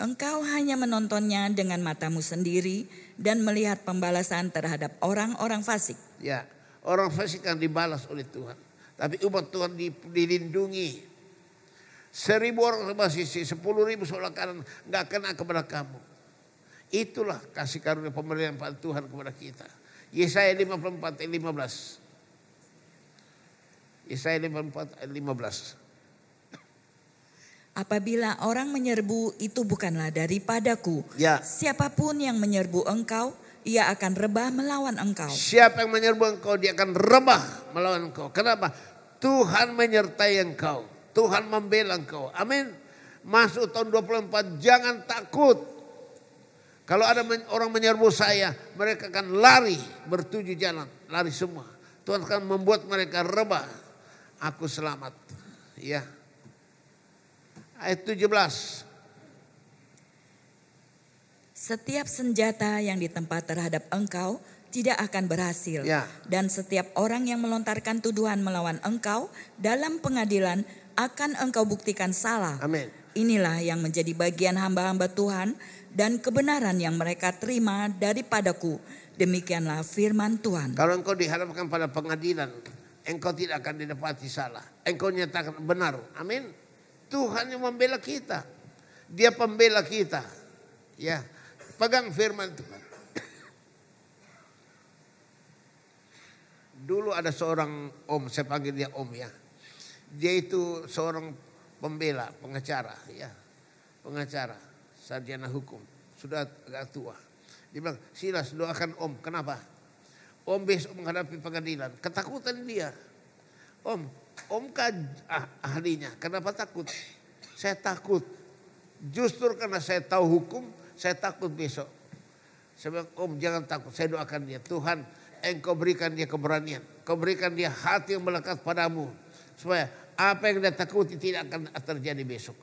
Engkau hanya menontonnya dengan matamu sendiri dan melihat pembalasan terhadap orang-orang fasik. Ya, orang fasik akan dibalas oleh Tuhan. Tapi umat Tuhan dilindungi. 1.000 orang sebelah sisi, 10.000 sebelah kanan, nggak kena kepada kamu. Itulah kasih karunia pemberian Tuhan kepada kita. Yesaya 54 ayat 15. Yesaya 54 ayat 15. Apabila orang menyerbu, itu bukanlah daripadaku. Ya. Siapapun yang menyerbu engkau, ia akan rebah melawan engkau. Siapa yang menyerbu engkau, dia akan rebah melawan engkau. Kenapa? Tuhan menyertai engkau. Tuhan membela engkau. Amin. Masuk tahun 24, jangan takut. Kalau ada orang menyerbu saya, mereka akan lari bertujuh jalan. Lari semua. Tuhan akan membuat mereka rebah. Aku selamat. Ya. Ayat 17. Setiap senjata yang ditempa terhadap engkau tidak akan berhasil. Ya. Dan setiap orang yang melontarkan tuduhan melawan engkau dalam pengadilan akan engkau buktikan salah. Amin. Inilah yang menjadi bagian hamba-hamba Tuhan dan kebenaran yang mereka terima daripadaku. Demikianlah firman Tuhan. Kalau engkau dihadapkan pada pengadilan, engkau tidak akan didapati salah. Engkau nyatakan benar. Amin. Tuhan yang membela kita. Dia pembela kita. Ya, pegang firman Tuhan. Dulu ada seorang om, saya panggil dia om ya. Dia itu seorang pembela, pengacara ya. Pengacara, sarjana hukum. Sudah agak tua. Dia bilang, Silas doakan om. Kenapa? Om besok menghadapi pengadilan. Ketakutan dia. Om kan ahlinya. Kenapa takut? Saya takut. Justru karena saya tahu hukum, saya takut besok. Saya bilang, om jangan takut. Saya doakan dia. Tuhan, engkau berikan dia keberanian. Kau berikan dia hati yang melekat padamu. Supaya apa yang dia takuti tidak akan terjadi besok.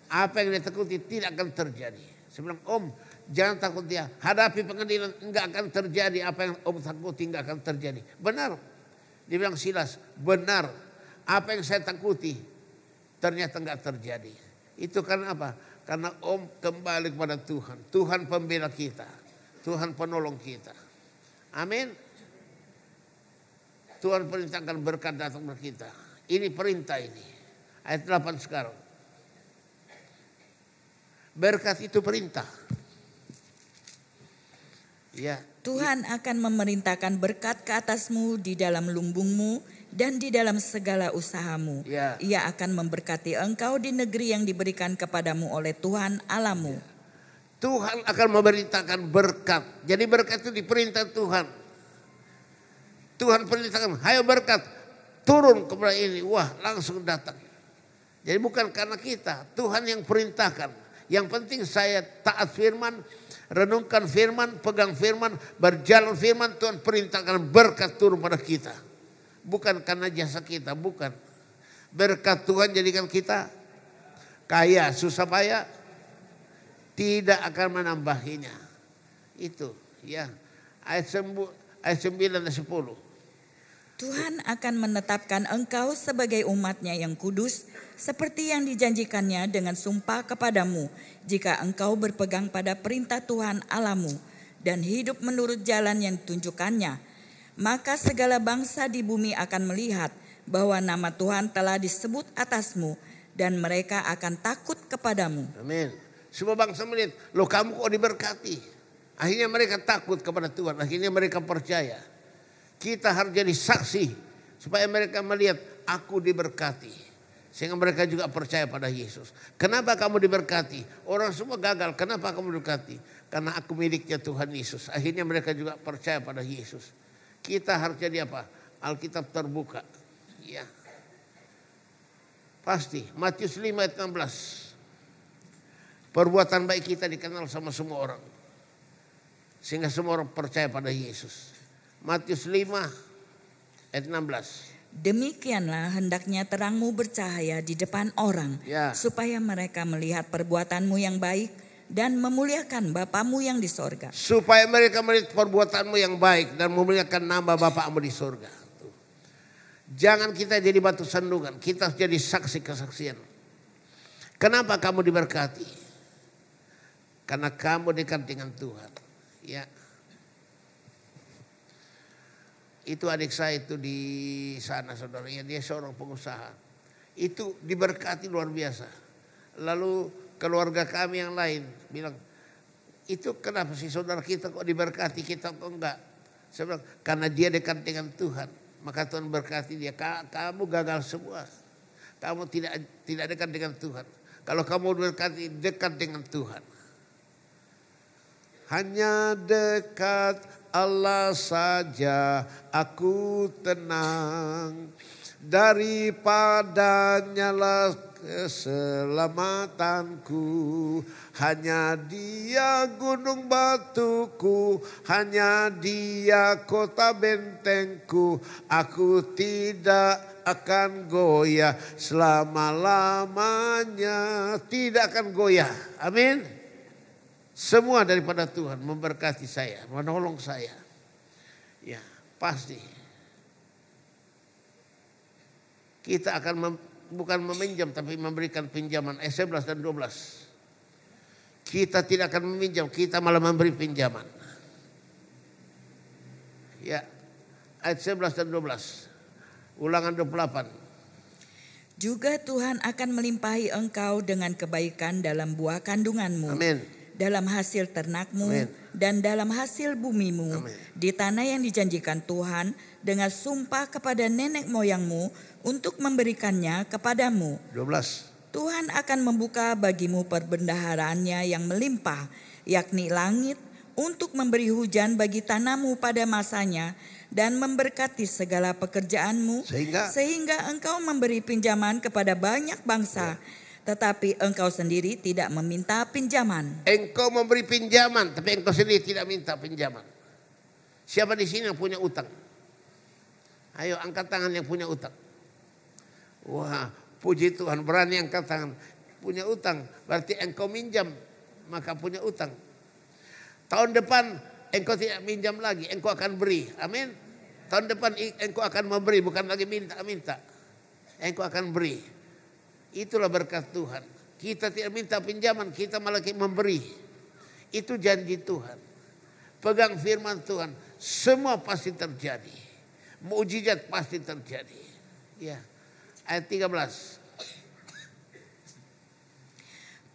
Apa yang dia takuti tidak akan terjadi. Saya bilang, om Jangan takut dia. Hadapi pengadilan, enggak akan terjadi apa yang om takuti, enggak akan terjadi. Benar. Dia bilang Silas, benar. Apa yang saya takuti ternyata enggak terjadi. Itu karena apa? Karena om kembali kepada Tuhan. Tuhan pembela kita. Tuhan penolong kita. Amin. Tuhan perintahkan berkat datang kepada kita. Ini perintah ini. Ayat 8 sekarang. Berkat itu perintah. Ya. Tuhan akan memerintahkan berkat ke atasmu di dalam lumbungmu dan di dalam segala usahamu. Ya. Ia akan memberkati engkau di negeri yang diberikan kepadamu oleh Tuhan Allahmu. Tuhan akan memerintahkan berkat. Jadi berkat itu diperintah Tuhan. Tuhan perintahkan, hayo berkat, turun kepada ini. Wah, langsung datang. Jadi bukan karena kita, Tuhan yang perintahkan. Yang penting saya taat firman, renungkan firman, pegang firman, berjalan firman, Tuhan perintahkan berkat turun pada kita. Bukan karena jasa kita, bukan. Berkat Tuhan jadikan kita kaya, susah payah tidak akan menambahinya. Itu ya. Ayat 9 dan 10. Tuhan akan menetapkan engkau sebagai umatnya yang kudus, seperti yang dijanjikannya dengan sumpah kepadamu, jika engkau berpegang pada perintah Tuhan Allahmu dan hidup menurut jalan yang ditunjukkannya. Maka segala bangsa di bumi akan melihat bahwa nama Tuhan telah disebut atasmu, dan mereka akan takut kepadamu. Amin. Semua bangsa melihat, loh kamu kok diberkati. Akhirnya mereka takut kepada Tuhan, akhirnya mereka percaya. Kita harus jadi saksi supaya mereka melihat aku diberkati. Sehingga mereka juga percaya pada Yesus. Kenapa kamu diberkati? Orang semua gagal. Kenapa kamu diberkati? Karena aku miliknya Tuhan Yesus. Akhirnya mereka juga percaya pada Yesus. Kita harus jadi apa? Alkitab terbuka. Ya. Pasti. Matius 5 ayat 16. Perbuatan baik kita dikenal sama semua orang. Sehingga semua orang percaya pada Yesus. Matius 5 ayat 16. Demikianlah hendaknya terangmu bercahaya di depan orang, Ya. supaya mereka melihat perbuatanmu yang baik dan memuliakan Bapamu yang di sorga. Supaya mereka melihat perbuatanmu yang baik dan memuliakan nama Bapamu di sorga. Jangan kita jadi batu sandungan, kita jadi saksi kesaksian. Kenapa kamu diberkati? Karena kamu dekat dengan Tuhan. Ya. Itu adik saya itu di sana saudara, ya, dia seorang pengusaha. Itu diberkati luar biasa. Lalu keluarga kami yang lain bilang, itu kenapa sih saudara kita kok diberkati, kita kok enggak? Saya bilang, karena dia dekat dengan Tuhan. Maka Tuhan berkati dia. Kamu gagal semua. Kamu tidak dekat dengan Tuhan. Kalau kamu berkati dekat dengan Tuhan. Hanya dekat Allah saja aku tenang, daripadanya lah keselamatanku. Hanya Dia gunung batuku, hanya Dia kota bentengku. Aku tidak akan goyah selama-lamanya, tidak akan goyah. Amin. Semua daripada Tuhan memberkati saya, menolong saya. Ya, pasti. Kita akan bukan meminjam tapi memberikan pinjaman. Ayat 11 dan 12. Kita tidak akan meminjam, kita malah memberi pinjaman. Ya. Ayat 11 dan 12. Ulangan 28. Juga Tuhan akan melimpahi engkau dengan kebaikan dalam buah kandunganmu. Amin. Dalam hasil ternakmu, Amin. dan dalam hasil bumimu, Amin. di tanah yang dijanjikan Tuhan dengan sumpah kepada nenek moyangmu untuk memberikannya kepadamu. 12. Tuhan akan membuka bagimu perbendaharaannya yang melimpah, yakni langit, untuk memberi hujan bagi tanahmu pada masanya dan memberkati segala pekerjaanmu, sehingga engkau memberi pinjaman kepada banyak bangsa. Tetapi engkau sendiri tidak meminta pinjaman. Engkau memberi pinjaman, tapi engkau sendiri tidak minta pinjaman. Siapa di sini yang punya utang? Ayo angkat tangan yang punya utang. Wah, puji Tuhan, berani angkat tangan. Punya utang, berarti engkau minjam, maka punya utang. Tahun depan engkau tidak minjam lagi, engkau akan beri. Amin. Tahun depan engkau akan memberi, bukan lagi minta-minta. Engkau akan beri. Itulah berkat Tuhan. Kita tidak minta pinjaman, kita malah memberi. Itu janji Tuhan. Pegang firman Tuhan, semua pasti terjadi. Mukjizat pasti terjadi. Ya. Ayat 13.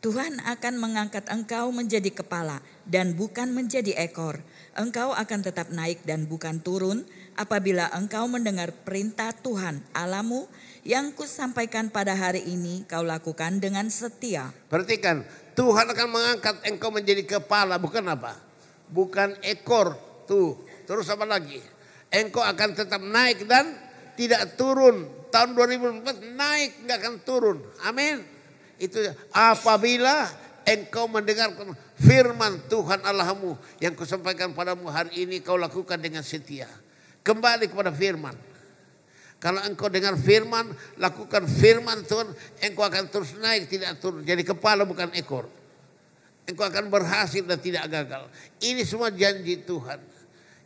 Tuhan akan mengangkat engkau menjadi kepala dan bukan menjadi ekor. Engkau akan tetap naik dan bukan turun apabila engkau mendengar perintah Tuhan Allahmu yang kusampaikan pada hari ini kau lakukan dengan setia. Perhatikan, Tuhan akan mengangkat engkau menjadi kepala, bukan apa? Bukan ekor. Tuh, terus apa lagi? Engkau akan tetap naik dan tidak turun. Tahun 2004 naik, nggak akan turun. Amin. Itu apabila engkau mendengarkan firman Tuhan Allahmu yang kusampaikan padamu hari ini kau lakukan dengan setia. Kembali kepada firman. Kalau engkau dengar firman, lakukan firman Tuhan, engkau akan terus naik, tidak turun. Jadi kepala bukan ekor. Engkau akan berhasil dan tidak gagal. Ini semua janji Tuhan.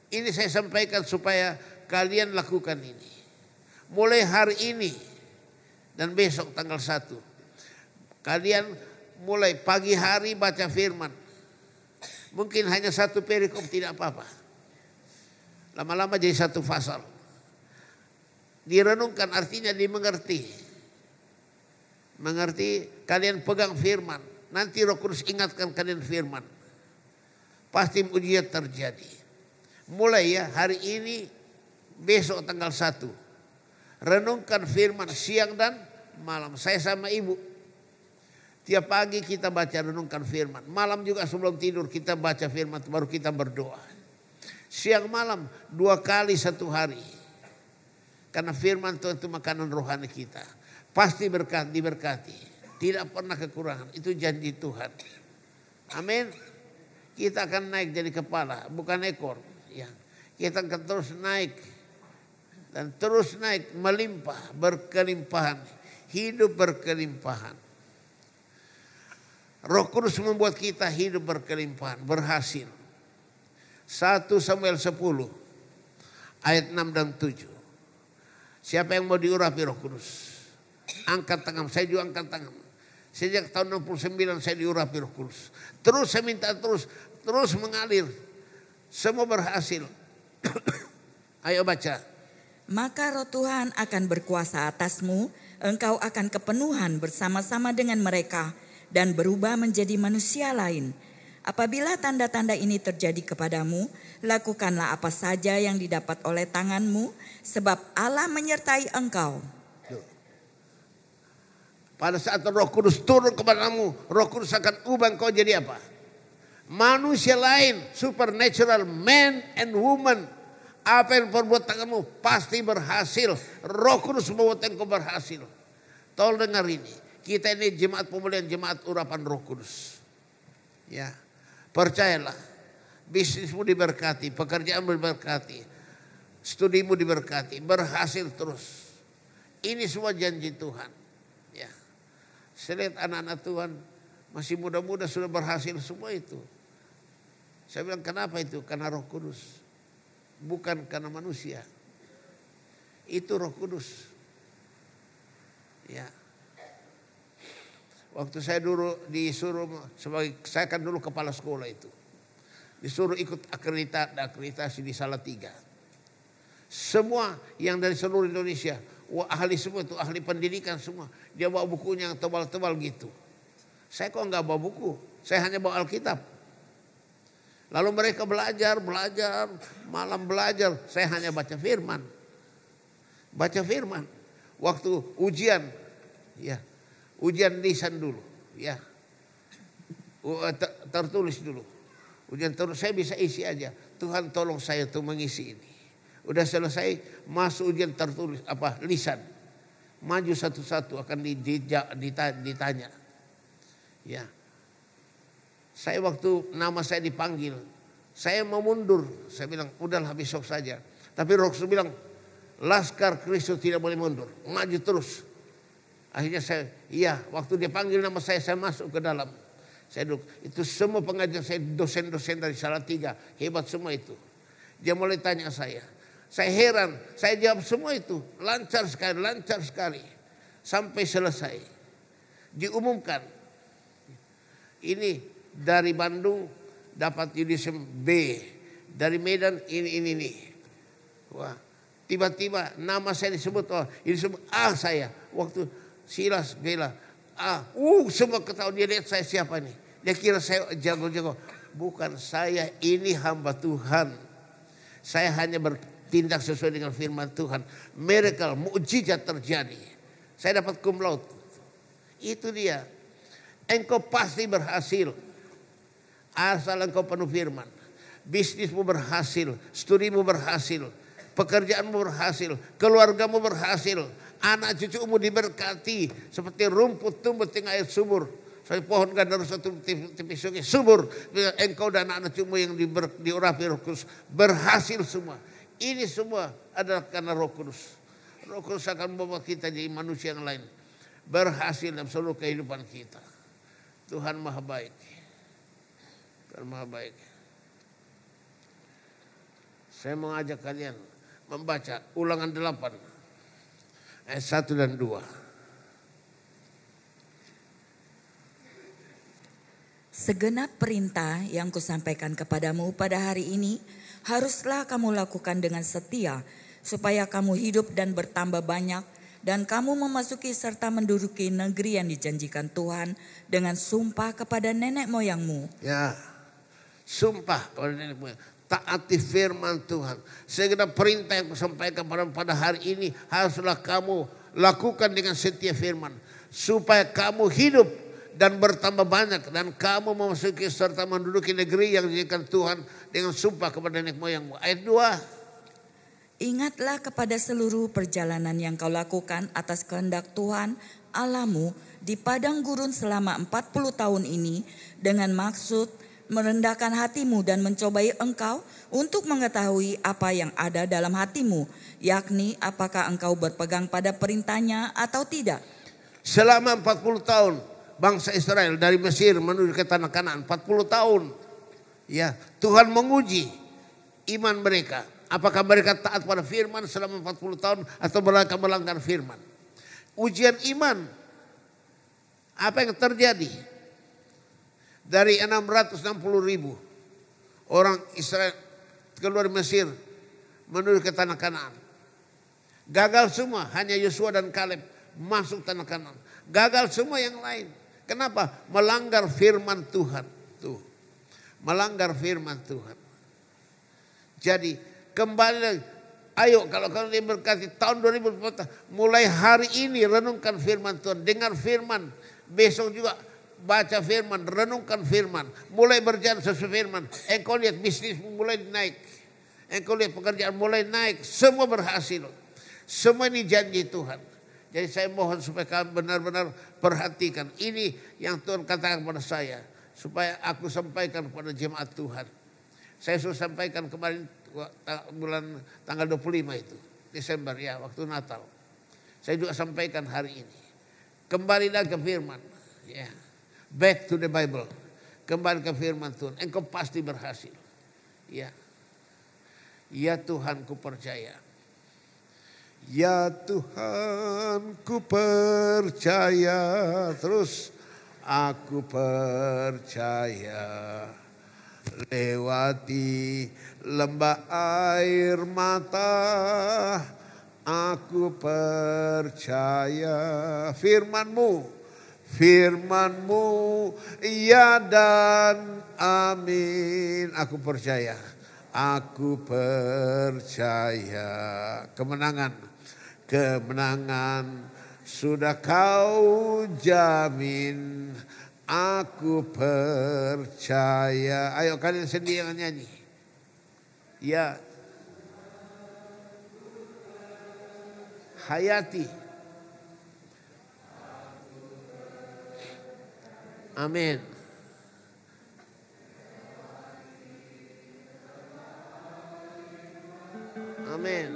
Ini saya sampaikan supaya kalian lakukan ini. Mulai hari ini dan besok tanggal 1. Kalian mulai pagi hari baca firman. Mungkin hanya satu perikop tidak apa-apa. Lama-lama jadi satu pasal. Direnungkan artinya dimengerti. Mengerti, kalian pegang firman. Nanti Roh Kudus ingatkan kalian firman. Pasti mujizat terjadi. Mulai ya hari ini, besok tanggal 1. Renungkan firman siang dan malam. Saya sama ibu. Tiap pagi kita baca renungkan firman. Malam juga sebelum tidur kita baca firman. Baru kita berdoa. Siang malam 2 kali 1 hari. Karena firman Tuhan itu makanan rohani kita. Pasti diberkati. Tidak pernah kekurangan. Itu janji Tuhan. Amin. Kita akan naik jadi kepala. Bukan ekor. Ya. Kita akan terus naik. Dan terus naik. Melimpah. Berkelimpahan. Hidup berkelimpahan. Roh Kudus membuat kita hidup berkelimpahan, berhasil. 1 Samuel 10 ayat 6 dan 7. Siapa yang mau diurapi Roh Kudus? Angkat tangan, saya juga angkat tangan. Sejak tahun 69 saya diurapi Roh Kudus. Terus saya minta terus mengalir. Semua berhasil. Ayo baca. Maka Roh Tuhan akan berkuasa atasmu, engkau akan kepenuhan bersama-sama dengan mereka dan berubah menjadi manusia lain. Apabila tanda-tanda ini terjadi kepadamu, lakukanlah apa saja yang didapat oleh tanganmu, sebab Allah menyertai engkau. Pada saat Roh Kudus turun kepadamu, Roh Kudus akan ubah engkau jadi apa? Manusia lain, supernatural, man and woman. Apa yang perbuat tanganmu pasti berhasil. Roh Kudus membuat engkau berhasil. Tolong dengar ini. Kita ini jemaat pemulihan, jemaat urapan Roh Kudus. Ya, percayalah, bisnismu diberkati, pekerjaanmu diberkati, studimu diberkati, berhasil terus. Ini semua janji Tuhan. Ya, saya lihat anak-anak Tuhan masih muda-muda sudah berhasil semua itu. Saya bilang kenapa itu? Karena Roh Kudus, bukan karena manusia. Itu Roh Kudus. Ya. Waktu saya dulu disuruh saya kan dulu kepala sekolah itu. Disuruh ikut akreditasi di Salatiga. Semua yang dari seluruh Indonesia, ahli semua itu, ahli pendidikan semua. Dia bawa bukunya yang tebal-tebal gitu. Saya kok enggak bawa buku, saya hanya bawa Alkitab. Lalu mereka belajar, malam belajar. Saya hanya baca firman. Baca firman. Waktu ujian, ya. Ujian lisan dulu, ya. Tertulis dulu. Ujian terus saya bisa isi aja. Tuhan tolong saya tuh mengisi ini. Udah selesai masuk ujian tertulis lisan. Maju satu-satu akan ditanya. Ya. Saya waktu nama saya dipanggil, saya mau mundur. Saya bilang udahlah besok saja. Tapi Roh Kudus bilang Laskar Kristus tidak boleh mundur, maju terus. Akhirnya waktu dia panggil nama saya masuk ke dalam. Saya duduk. Itu semua pengajar saya, dosen-dosen dari Salatiga. Hebat semua itu. Dia mulai tanya saya. Saya heran. Saya jawab semua itu. Lancar sekali. Sampai selesai. Diumumkan. Ini dari Bandung dapat yudisium B. Dari Medan ini. Wah, tiba-tiba nama saya disebut. Oh, yudisium A saya. Waktu Silas bela A. Semua ketahui, dia lihat saya siapa nih. Dia kira saya jago-jago. Bukan, saya ini hamba Tuhan. Saya hanya bertindak sesuai dengan firman Tuhan. Miracle, mukjizat terjadi. Saya dapat cum laude. Itu dia. Engkau pasti berhasil. Asal engkau penuh firman. Bisnismu berhasil. Studimu berhasil. Pekerjaanmu berhasil. Keluargamu berhasil. Anak cucumu diberkati. Seperti rumput tumbuh tengah air subur. Seperti pohon gandar satu tepi sungai subur. Engkau dan anak cucumu yang diurapi Roh Kudus. Berhasil semua. Ini semua adalah karena Roh Kudus. Roh Kudus akan membawa kita jadi manusia yang lain. Berhasil dalam seluruh kehidupan kita. Tuhan Maha Baik. Tuhan Maha Baik. Saya mengajak kalian membaca Ulangan 8 ayat 1 dan 2. Segenap perintah yang kusampaikan kepadamu pada hari ini haruslah kamu lakukan dengan setia, supaya kamu hidup dan bertambah banyak, dan kamu memasuki serta menduduki negeri yang dijanjikan Tuhan dengan sumpah kepada nenek moyangmu. Ya, sumpah kepada nenek moyang. Taati firman Tuhan. Segenap perintah yang kusampaikan pada hari ini haruslah kamu lakukan dengan setia firman. Supaya kamu hidup dan bertambah banyak. Dan kamu memasuki serta menduduki negeri yang dijadikan Tuhan dengan sumpah kepada nenek moyangmu. Ayat 2. Ingatlah kepada seluruh perjalanan yang kau lakukan atas kehendak Tuhan Allahmu di padang gurun selama 40 tahun ini dengan maksud merendahkan hatimu dan mencobai engkau untuk mengetahui apa yang ada dalam hatimu, yakni apakah engkau berpegang pada perintahnya atau tidak. Selama 40 tahun bangsa Israel dari Mesir menuju ke tanah Kanaan, 40 tahun. Ya, Tuhan menguji iman mereka. Apakah mereka taat pada firman selama 40 tahun atau mereka melanggar firman. Ujian iman. Apa yang terjadi? Dari 660.000 orang Israel keluar Mesir menuju ke tanah Kanaan. Gagal semua, hanya Yosua dan Kaleb masuk tanah Kanaan. Gagal semua yang lain. Kenapa? Melanggar firman Tuhan. Tuh. Melanggar firman Tuhan. Jadi kembali lagi. Ayo kalau kalian diberkati tahun 2020, mulai hari ini renungkan firman Tuhan. Dengar firman. Besok juga baca firman, renungkan firman, mulai berjalan sesuai firman. Engkau lihat bisnis mulai naik, engkau lihat pekerjaan mulai naik, semua berhasil. Semua ini janji Tuhan. Jadi saya mohon supaya kalian benar-benar perhatikan. Ini yang Tuhan katakan kepada saya, supaya aku sampaikan kepada jemaat Tuhan. Saya sudah sampaikan kemarin bulan tanggal 25 itu, Desember ya, waktu Natal. Saya juga sampaikan hari ini. Kembalilah ke firman. Ya. Back to the Bible. Kembali ke firman Tuhan. Engkau pasti berhasil. Ya. Ya Tuhan, ku percaya. Ya Tuhan, ku percaya. Terus. Aku percaya. Lewati lembah air mata. Aku percaya. Firman-Mu. Firman-Mu, ya dan amin. Aku percaya. Aku percaya. Kemenangan. Kemenangan sudah kau jamin. Aku percaya. Ayo kalian sendiri yang nyanyi. Ya. Hayati. Amin. Amin.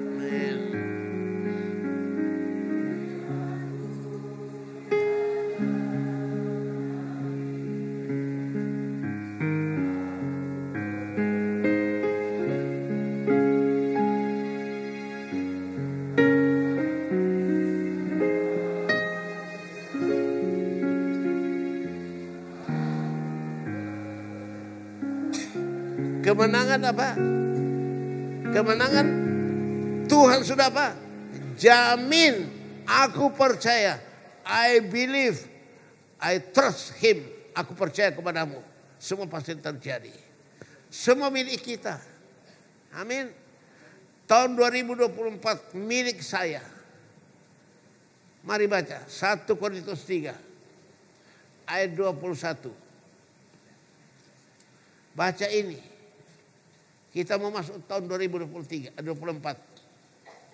Amin. Kemenangan apa? Kemenangan Tuhan sudah apa? Jamin. Aku percaya. I believe. I trust him. Aku percaya kepadamu. Semua pasti terjadi. Semua milik kita. Amin. Tahun 2024 milik saya. Mari baca 1 Korintus 3 ayat 21. Baca ini. Kita mau masuk tahun 2024.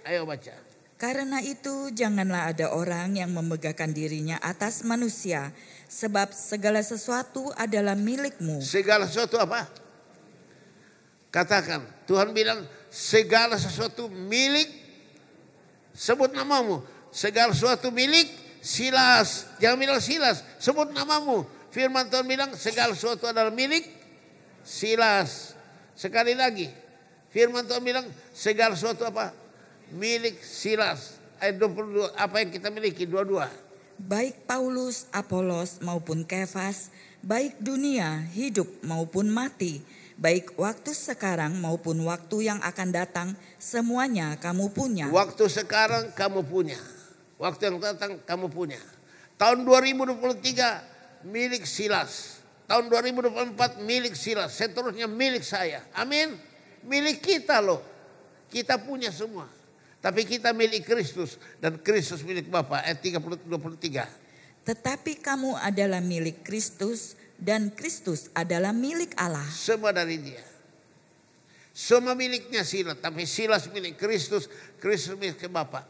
Ayo baca. Karena itu janganlah ada orang yang memegahkan dirinya atas manusia, sebab segala sesuatu adalah milikmu. Segala sesuatu apa? Katakan, Tuhan bilang segala sesuatu milik, sebut namamu. Segala sesuatu milik Silas, jangan bilang Silas, sebut namamu. Firman Tuhan bilang segala sesuatu adalah milik Silas. Sekali lagi, firman Tuhan bilang segala sesuatu apa? Milik Silas. Ayat 22, apa yang kita miliki? Dua-dua. Baik Paulus, Apolos maupun Kefas, baik dunia, hidup maupun mati, baik waktu sekarang maupun waktu yang akan datang, semuanya kamu punya. Waktu sekarang kamu punya. Waktu yang datang kamu punya. Tahun 2023 milik Silas. Tahun 2024 milik Silas. Seterusnya milik saya. Amin. Milik kita loh. Kita punya semua. Tapi kita milik Kristus. Dan Kristus milik Bapa. Ayat 23. Tetapi kamu adalah milik Kristus dan Kristus adalah milik Allah. Semua dari dia. Semua miliknya Silas. Tapi Silas milik Kristus. Kristus milik Bapa.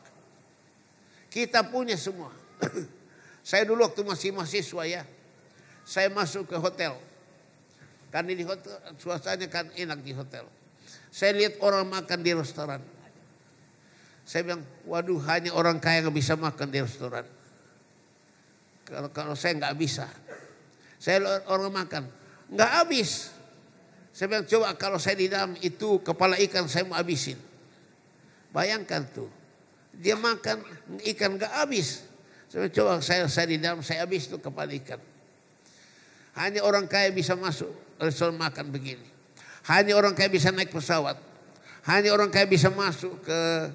Kita punya semua. Saya dulu waktu masih mahasiswa ya. Saya masuk ke hotel. Karena di hotel suasananya kan enak di hotel. Saya lihat orang makan di restoran. Saya bilang, waduh hanya orang kaya yang bisa makan di restoran. Kalau saya nggak bisa. Saya lihat orang makan, nggak habis. Saya bilang, coba kalau saya di dalam itu kepala ikan saya mau habisin. Bayangkan tuh, dia makan ikan nggak habis. Saya bilang, coba saya di dalam saya habis tuh kepala ikan. Hanya orang kaya bisa masuk restoran makan begini. Hanya orang kaya bisa naik pesawat. Hanya orang kaya bisa masuk ke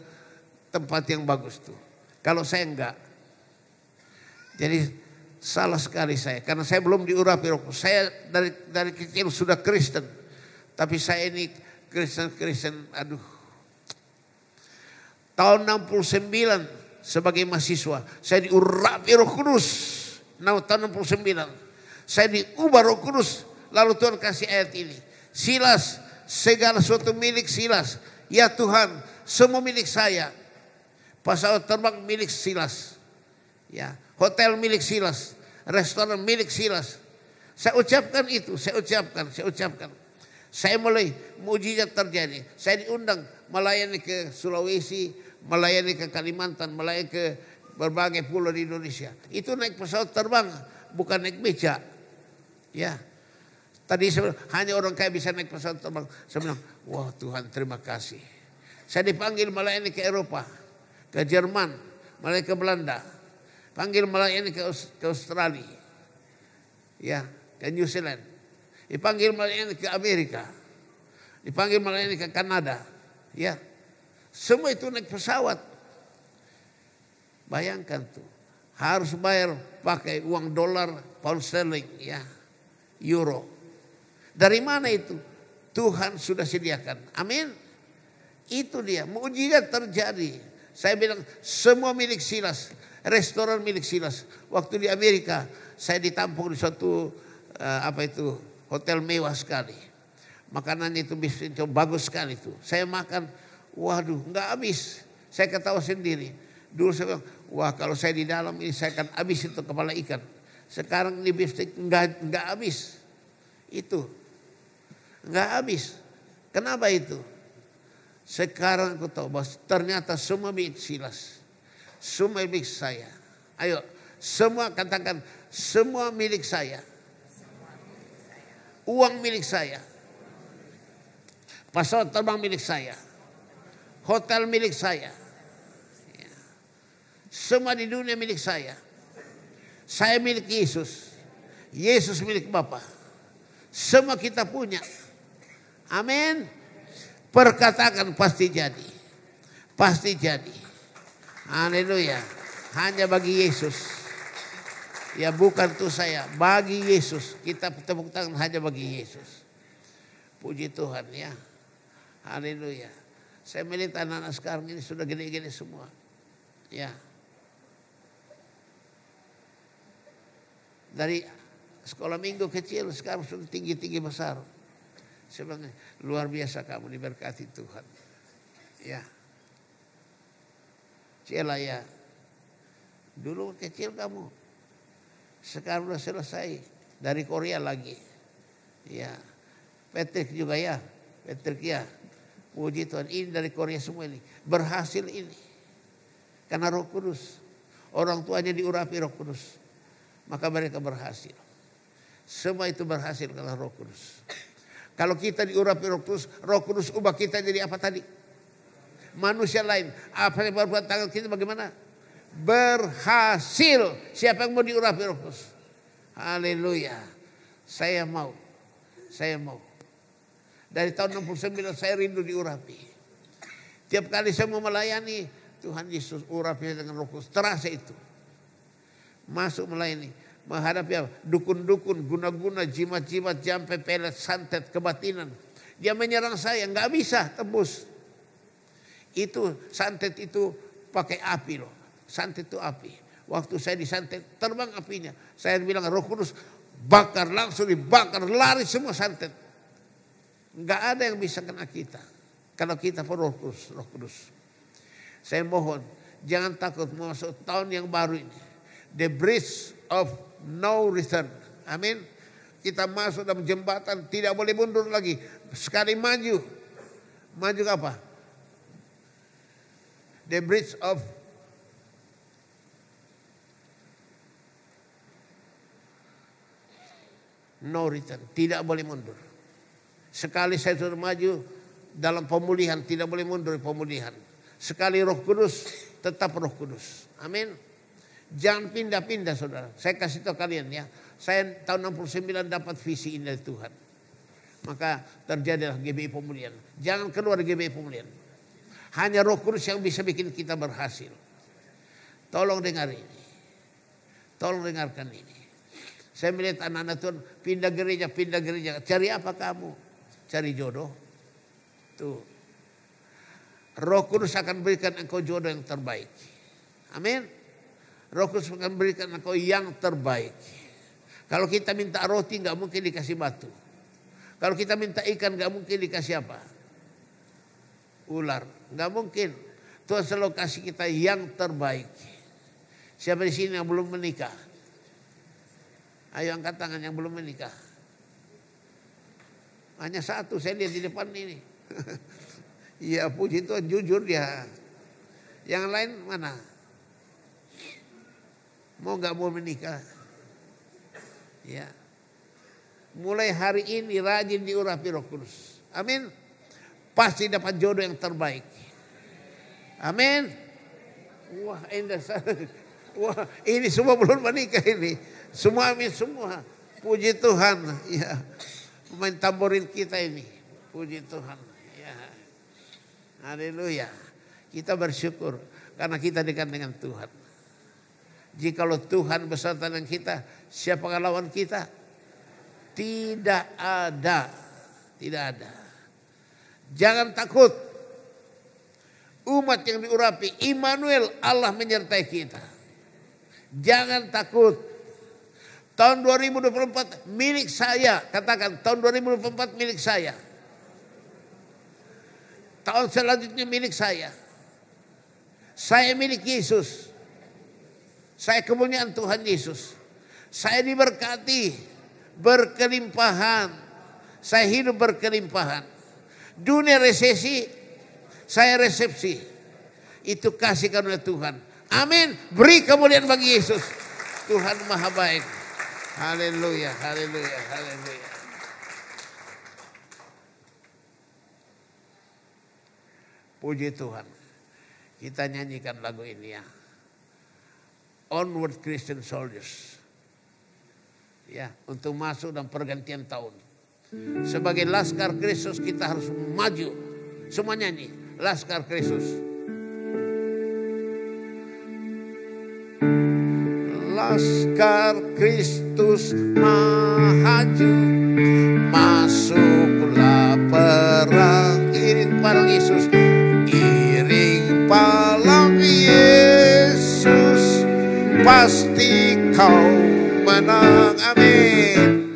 tempat yang bagus tuh. Kalau saya enggak. Jadi salah sekali saya. Karena saya belum diurapi roh. Saya dari kecil sudah Kristen. Tapi saya ini Kristen. Aduh. Tahun 69 sebagai mahasiswa. Saya diurapi Roh Kudus. Tahun 69. Saya diubah Roh Kudus. Lalu Tuhan kasih ayat ini. Silas, segala sesuatu milik Silas. Ya Tuhan, semua milik saya. Pesawat terbang milik Silas. Ya, hotel milik Silas. Restoran milik Silas. Saya ucapkan itu, saya ucapkan. Saya mulai mujizat terjadi. Saya diundang melayani ke Sulawesi, melayani ke Kalimantan, melayani ke berbagai pulau di Indonesia. Itu naik pesawat terbang, bukan naik beca. Ya. Tadi saya bilang, hanya orang kaya bisa naik pesawat terbang. Saya bilang, wah Tuhan terima kasih. Saya dipanggil melayani ke Eropa, ke Jerman, melayani ke Belanda. Panggil melayani ke Australia. Ya, ke New Zealand. Dipanggil melayani ke Amerika. Dipanggil melayani ke Kanada. Ya. Semua itu naik pesawat. Bayangkan tuh. Harus bayar pakai uang dolar, pound sterling, ya. Euro. Dari mana itu? Tuhan sudah sediakan. Amin. Itu dia. Mukjizat terjadi. Saya bilang semua milik Silas. Restoran milik Silas. Waktu di Amerika saya ditampung di suatu hotel mewah sekali. Makanannya itu bisnis bagus sekali itu. Saya makan, waduh nggak habis. Saya ketawa sendiri. Dulu saya bilang, wah kalau saya di dalam ini saya akan habis itu kepala ikan. Sekarang ini bisnis nggak habis. Itu nggak habis. Kenapa itu? Sekarang aku tahu bahwa ternyata semua milik Silas. Semua milik saya. Ayo, semua katakan semua milik saya. Uang milik saya. Pesawat terbang milik saya. Hotel milik saya. Semua di dunia milik saya. Saya milik Yesus. Yesus milik Bapa. Semua kita punya. Amin. Perkatakan pasti jadi. Pasti jadi. Haleluya. Hanya bagi Yesus. Ya bukan tuh saya. Bagi Yesus. Kita tepuk tangan hanya bagi Yesus. Puji Tuhan ya. Haleluya. Saya melihat anak-anak sekarang ini sudah gede-gede semua. Ya. Dari sekolah minggu kecil sekarang sudah tinggi-tinggi besar. Sebenarnya luar biasa kamu diberkati Tuhan. Ya. Cila ya. Dulu kecil kamu. Sekarang sudah selesai. Dari Korea lagi. Ya. Patrick juga ya. Patrick ya. Puji Tuhan. Ini dari Korea semua ini. Berhasil ini. Karena Roh Kudus. Orang tuanya diurapi Roh Kudus. Maka mereka berhasil. Semua itu berhasil karena Roh Kudus. Kalau kita diurapi Roh Kudus ubah kita jadi apa tadi? Manusia lain. Apa yang berbuat tangan kita bagaimana? Berhasil. Siapa yang mau diurapi Roh Kudus? Haleluya. Saya mau. Saya mau. Dari tahun 69 saya rindu diurapi. Tiap kali saya mau melayani, Tuhan Yesus urapi dengan Roh Kudus. Terasa itu. Masuk melayani. Menghadapi apa? Dukun-dukun, guna-guna, jimat-jimat, jampe, pelet, santet, kebatinan. Dia menyerang saya, nggak bisa tembus. Itu santet itu pakai api loh. Santet itu api. Waktu saya disantet, terbang apinya. Saya bilang Roh Kudus, bakar, langsung dibakar, lari semua santet. Nggak ada yang bisa kena kita. Kalau kita Roh Kudus, Roh Kudus. Saya mohon, jangan takut masuk tahun yang baru ini. The bridge of no return. Amin. Kita masuk dalam jembatan, tidak boleh mundur lagi. Sekali maju. Maju ke apa? The bridge of no return. Tidak boleh mundur. Sekali saya sudah maju dalam pemulihan, tidak boleh mundur pemulihan. Sekali Roh Kudus, tetap Roh Kudus. Amin. Jangan pindah-pindah saudara. Saya kasih tahu kalian ya. Saya tahun 69 dapat visi ini dari Tuhan. Maka terjadilah GBI Pemulihan. Jangan keluar dari GBI Pemulihan. Hanya Roh Kudus yang bisa bikin kita berhasil. Tolong dengar ini. Tolong dengarkan ini. Saya melihat anak-anak Tuhan pindah gereja. Cari apa kamu? Cari jodoh. Tuh. Roh Kudus akan berikan engkau jodoh yang terbaik. Amin. Roh Kudus akan berikan engkau yang terbaik. Kalau kita minta roti nggak mungkin dikasih batu. Kalau kita minta ikan nggak mungkin dikasih apa? Ular. Nggak mungkin. Tuhan selalu kasih kita yang terbaik. Siapa di sini yang belum menikah? Ayo angkat tangan yang belum menikah. Hanya satu saya lihat di depan ini. Iya puji Tuhan jujur dia. Yang lain mana? Mau nggak mau menikah? Ya. Mulai hari ini rajin diurapi Roh Kudus. Amin. Pasti dapat jodoh yang terbaik. Amin. Wah, wah, ini semua belum menikah ini. Semua amin semua. Puji Tuhan. Ya. Pemain tamborin kita ini. Puji Tuhan. Ya. Haleluya. Kita bersyukur karena kita dekat dengan Tuhan. Jikalau Tuhan beserta dengan kita, siapa yang lawan kita? Tidak ada. Tidak ada. Jangan takut. Umat yang diurapi, Immanuel, Allah menyertai kita. Jangan takut. Tahun 2024 milik saya. Katakan tahun 2024 milik saya. Tahun selanjutnya milik saya. Saya milik Yesus. Saya kemuliaan Tuhan Yesus. Saya diberkati berkelimpahan. Saya hidup berkelimpahan. Dunia resesi, saya resepsi. Itu kasih karunia Tuhan. Amin. Beri kemuliaan bagi Yesus. Tuhan Maha baik. Haleluya, haleluya, haleluya. Puji Tuhan. Kita nyanyikan lagu ini ya. Onward Christian Soldiers. Ya, untuk masuk dalam pergantian tahun. Sebagai laskar Kristus kita harus maju. Semuanya ini laskar Kristus. Laskar Kristus maju, masuklah perang. Iring palang Yesus, iring palang Yesus, pasti kau menang. Amin.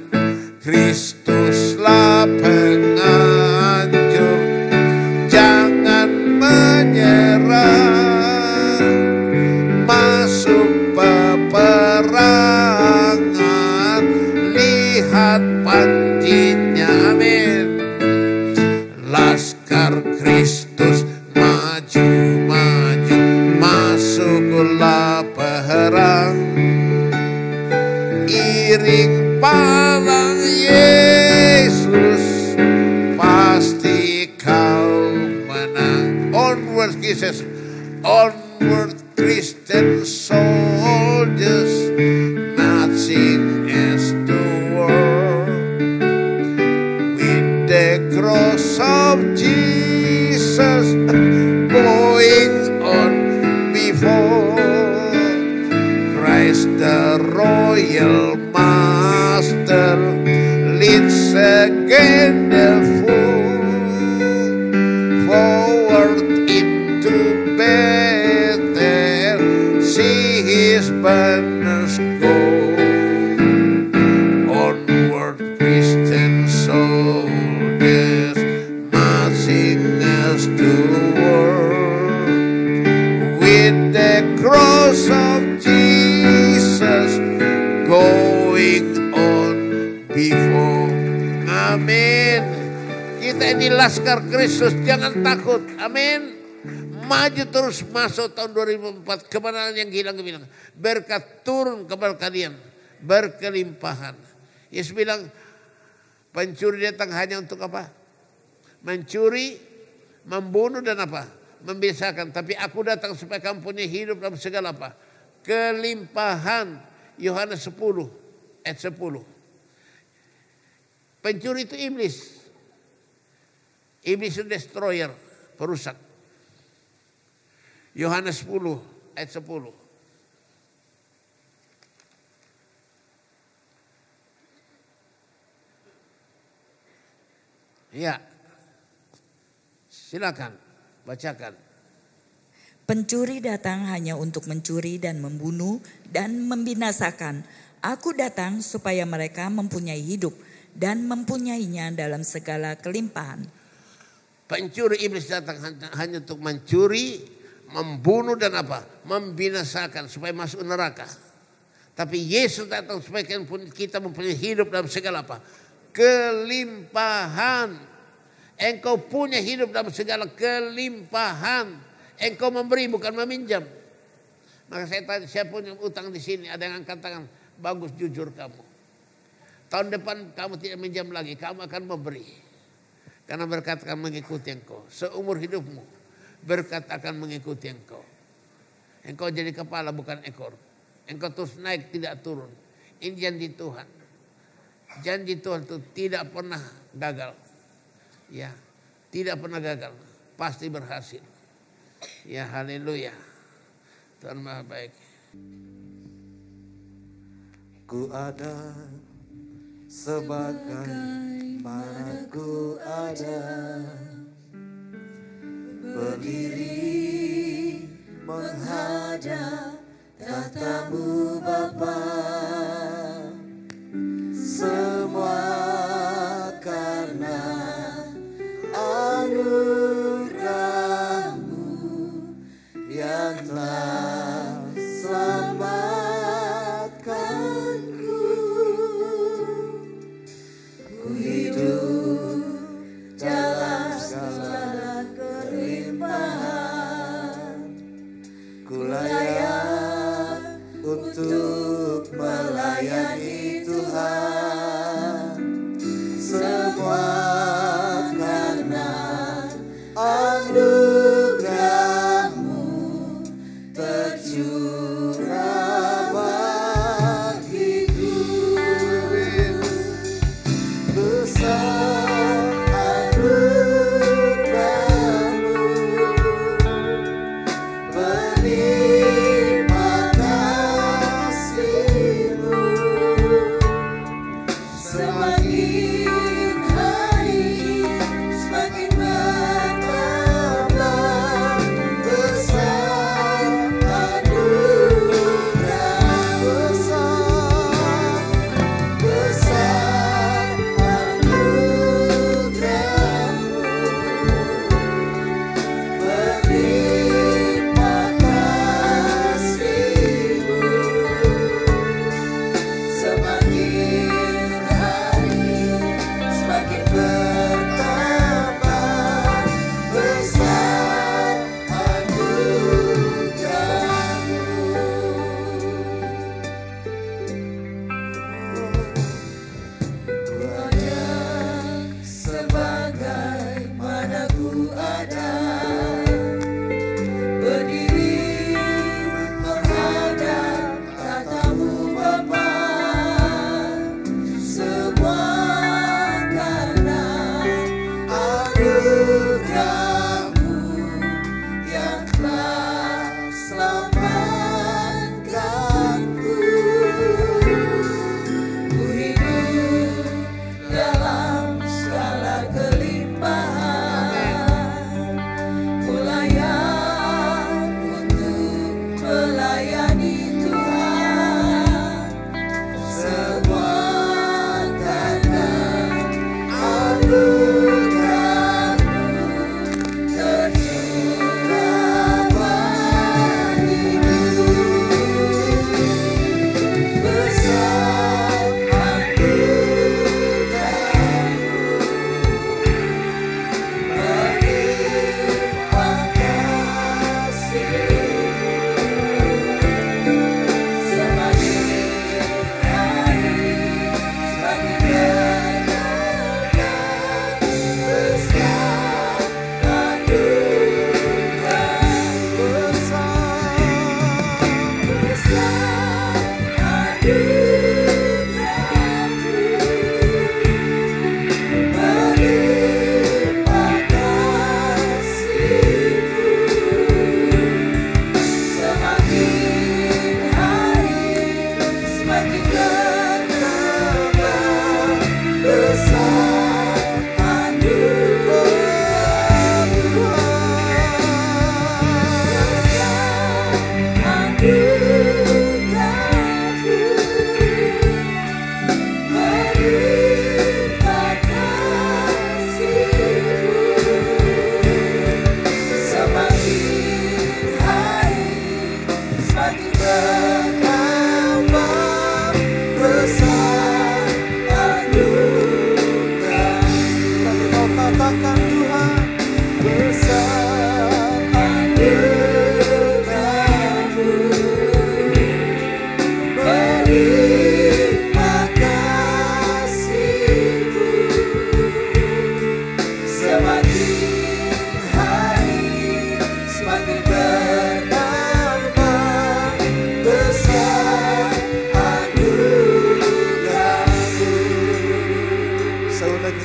Kristuslah penganjur, jangan menyerah, masuk peperangan, lihat panjinya. Amin. Laskar Kristus maju, maju, masuklah perang, iring palang Yesus, pasti kau menang. Onward Jesus, onward Christian soldiers, marching as to war, with the cross of Jesus going on before. Christ the royal master leads again the fool forward into battle. See his banners go. Onward Christian soldiers, marching us to war, with the cross of Jesus going on before. Amin. Kita ini laskar Kristus, jangan takut. Amin. Maju terus masuk tahun 2004. Kebenaran yang hilang bilang, berkat turun kepada kalian, berkelimpahan. Yesus bilang, pencuri datang hanya untuk apa? Mencuri, membunuh dan apa? Membinasakan. Tapi aku datang supaya kamu punya hidup dalam segala apa? Kelimpahan. Yohanes 10 ayat 10. Pencuri itu iblis. Iblis itu destroyer, perusak. Yohanes 10 ayat 10. Ya. Silakan bacakan. Pencuri datang hanya untuk mencuri dan membunuh dan membinasakan. Aku datang supaya mereka mempunyai hidup dan mempunyainya dalam segala kelimpahan. Pencuri iblis datang hanya untuk mencuri, membunuh dan apa? Membinasakan supaya masuk neraka. Tapi Yesus datang supaya kita mempunyai hidup dalam segala apa? Kelimpahan. Engkau punya hidup dalam segala kelimpahan. Engkau memberi bukan meminjam. Maka saya tanya, siapa punya utang di sini? Ada yang katakan, bagus jujur kamu. Tahun depan kamu tidak minjam lagi, kamu akan memberi. Karena berkat akan mengikuti engkau. Seumur hidupmu, berkat akan mengikuti engkau. Engkau jadi kepala bukan ekor. Engkau terus naik tidak turun. Ini janji Tuhan. Janji Tuhan itu tidak pernah gagal. Ya, tidak pernah gagal. Pasti berhasil. Ya, haleluya. Tuhan Maha baik. Ku ada sebagai mana ku ada, berdiri menghadap tatamu Bapa. Semua karena anugerah-Mu yang telah selamatkanku. Ku hidup dalam segala kelimpahan, ku layak untuk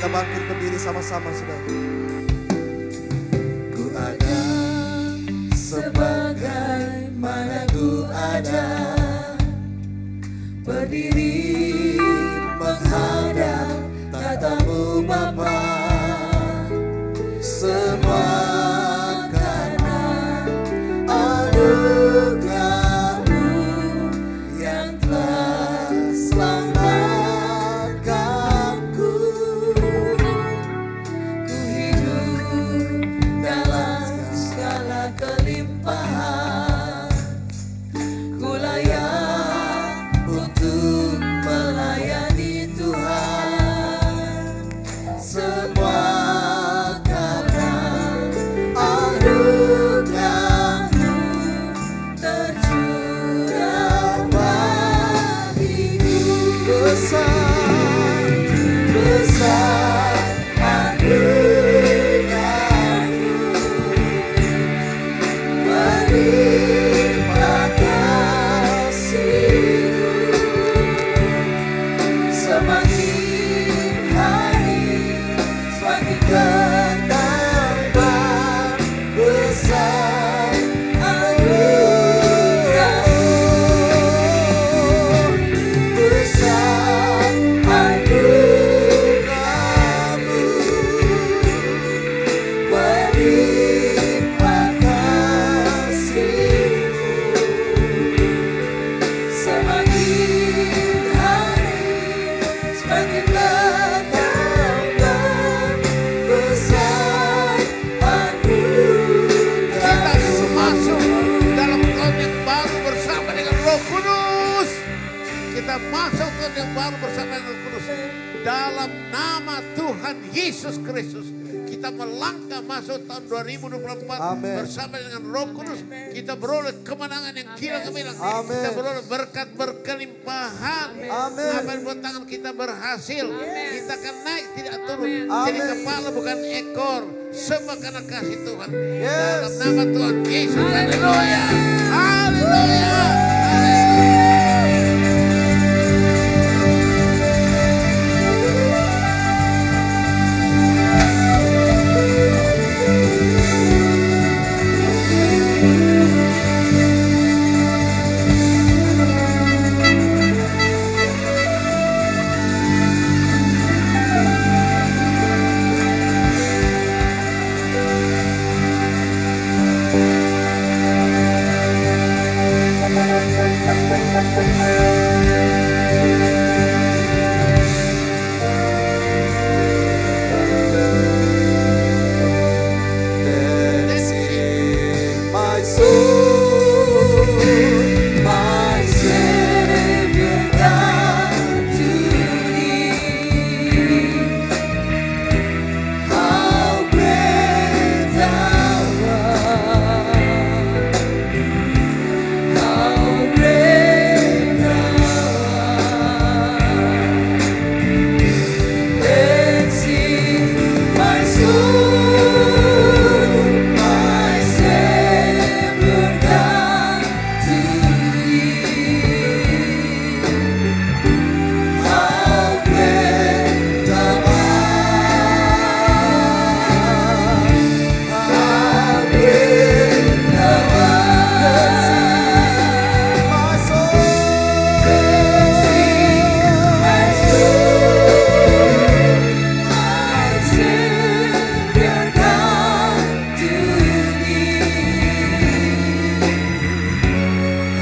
bangkit berdiri sama-sama, saudara. Ku ada sebagaimana ku ada, berdiri menghadap tatamu Bapa. Semua karena anugerah-Mu yang telah selamatkanku. Ku hidup dalam segala kelimpahan, ku layak untuk melayani Tuhan. Semua karena anugerah-Mu tercurah bagiku. Besar, besar anugerah-Mu, berlimpah kasih-Mu. Semakin hari semakin bertambah besar anugerah-Mu, besar anugerah-Mu, berlimpah kasih-Mu. Semakin hari semakin bertambah besar Kita masuk anugerah-Mu. dalam tahun yang baru bersama dengan Roh Kudus. Kita masuk tahun yang baru bersama dengan Roh Kudus. Dalam nama Tuhan Yesus Kristus, kita melangkah masuk tahun 2024 Amin. bersama dengan Roh Kudus. Kita beroleh kemenangan yang kilang gemilang. Amin. Kita beroleh berkat berkelimpahan. Amin. Apa yang buat tangan kita berhasil. Kita akan naik tidak turun. Amin. Jadi kepala bukan ekor. Semua karena kasih Tuhan. Yes. Dalam nama Tuhan Yesus. Haleluya. Haleluya. That's it, my soul, My Savior God to Thee. How great Thou art! How great Thou art! Let's sing, my soul, my Savior God to Thee. How great Thou art! How great Thou art! my soul. Let's sing, my soul, my Savior God to Thee.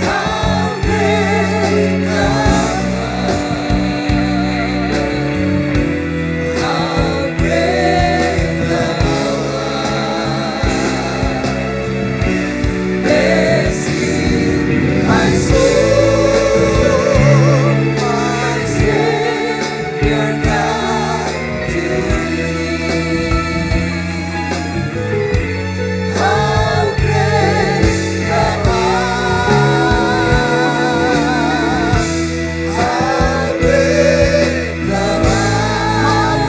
How great Thou art! How great Thou art! Let's sing, my soul, my Savior God to Thee. How great Thou art! How great Thou art!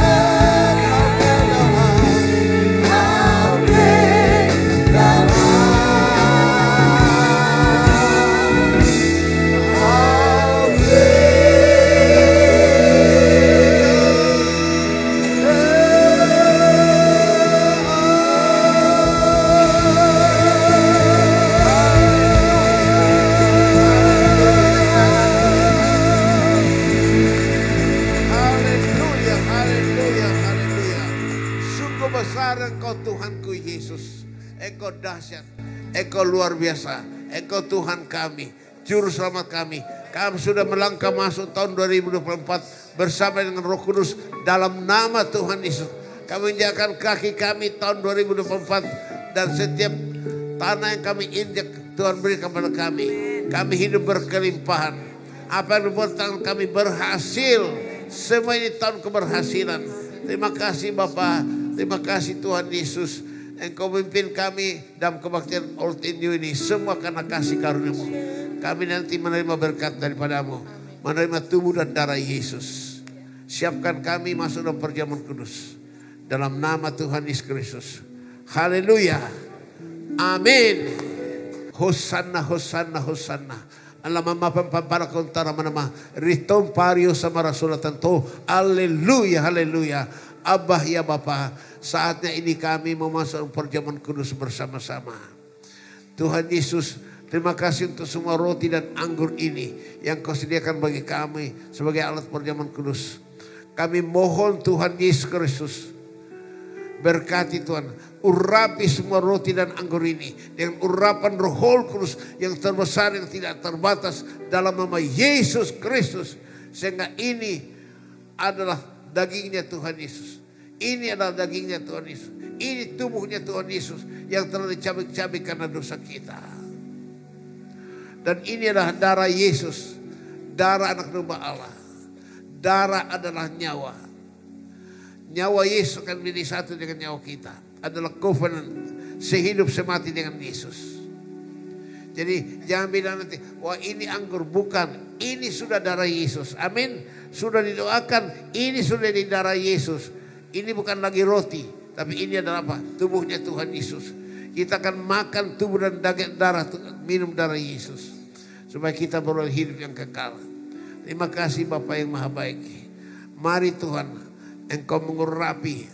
How great Thou art! How great besar Engkau Tuhanku Yesus. Engkau dahsyat, Engkau luar biasa, Engkau Tuhan kami, Juru Selamat kami. Kami sudah melangkah masuk tahun 2024 bersama dengan Roh Kudus dalam nama Tuhan Yesus. Kami menjaga kaki kami tahun 2024 dan setiap tanah yang kami injak Tuhan berikan kepada kami. Kami hidup berkelimpahan. Apa yang dibuat tangan kami berhasil. Semua ini tahun keberhasilan. Terima kasih Bapa, terima kasih Tuhan Yesus. Engkau memimpin kami dalam kebaktian Old and New ini. Semua karena kasih karunia-Mu. Kami nanti menerima berkat daripada-Mu. Menerima tubuh dan darah Yesus. Siapkan kami masuk dalam perjamuan kudus. Dalam nama Tuhan Yesus Kristus. Haleluya. Amin. Hosanna, Hosanna, Hosanna. Allah mamapampara kontara manama. Ritom pario sama Rasulullah tentu. Haleluya, haleluya. Abah ya Bapa, saatnya ini kami memasuk perjamuan kudus bersama-sama. Tuhan Yesus, terima kasih untuk semua roti dan anggur ini yang Kau sediakan bagi kami sebagai alat perjamuan kudus. Kami mohon Tuhan Yesus Kristus, berkati Tuhan, urapi semua roti dan anggur ini dengan urapan Roh Kudus yang terbesar yang tidak terbatas dalam nama Yesus Kristus. Sehingga ini adalah dagingnya Tuhan Yesus. Ini adalah dagingnya Tuhan Yesus. Ini tubuhnya Tuhan Yesus yang telah dicabik-cabik karena dosa kita. Dan ini adalah darah Yesus, darah anak domba Allah. Darah adalah nyawa. Nyawa Yesus akan menjadi satu dengan nyawa kita. Adalah covenant, sehidup semati dengan Yesus. Jadi jangan bilang nanti, wah ini anggur. Bukan, ini sudah darah Yesus. Amin. Sudah didoakan, ini sudah di darah Yesus. Ini bukan lagi roti, tapi ini adalah apa? Tubuhnya Tuhan Yesus. Kita akan makan tubuh dan darah, minum darah Yesus. Supaya kita beroleh hidup yang kekal. Terima kasih Bapa yang Maha Baik. Mari Tuhan, Engkau mengurapi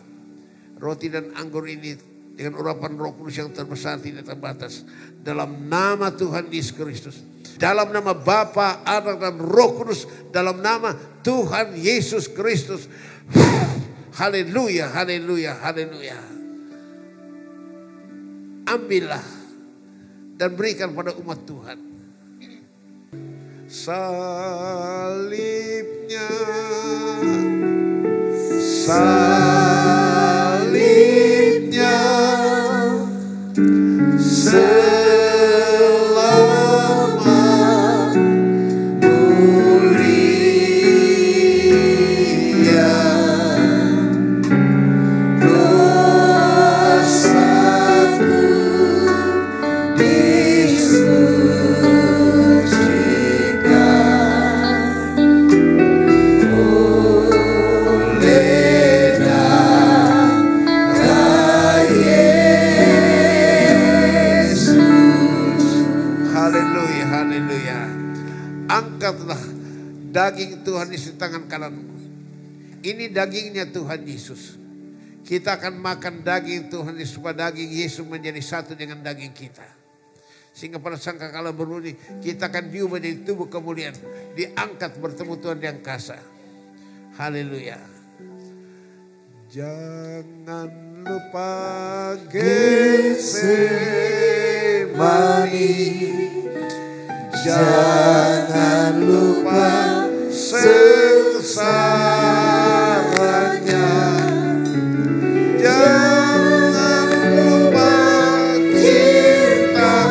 roti dan anggur ini dengan urapan Roh Kudus yang terbesar tidak terbatas. Dalam nama Tuhan Yesus Kristus. Dalam nama Bapa, Anak dan Roh Kudus. Dalam nama Tuhan Yesus Kristus. Haleluya, haleluya, haleluya. Ambillah dan berikan pada umat Tuhan. Salibnya, salibnya, selamat mulia. Angkatlah daging Tuhan Yesus di tangan kananmu. Ini dagingnya Tuhan Yesus. Kita akan makan daging Tuhan Yesus supaya daging Yesus menjadi satu dengan daging kita. Sehingga pada sangkakala berbunyi, kita akan diubah menjadi tubuh kemuliaan. Diangkat bertemu Tuhan di angkasa. Haleluya. Jangan lupa Getsemani. Jangan lupa sengsaranya. Jangan lupa cinta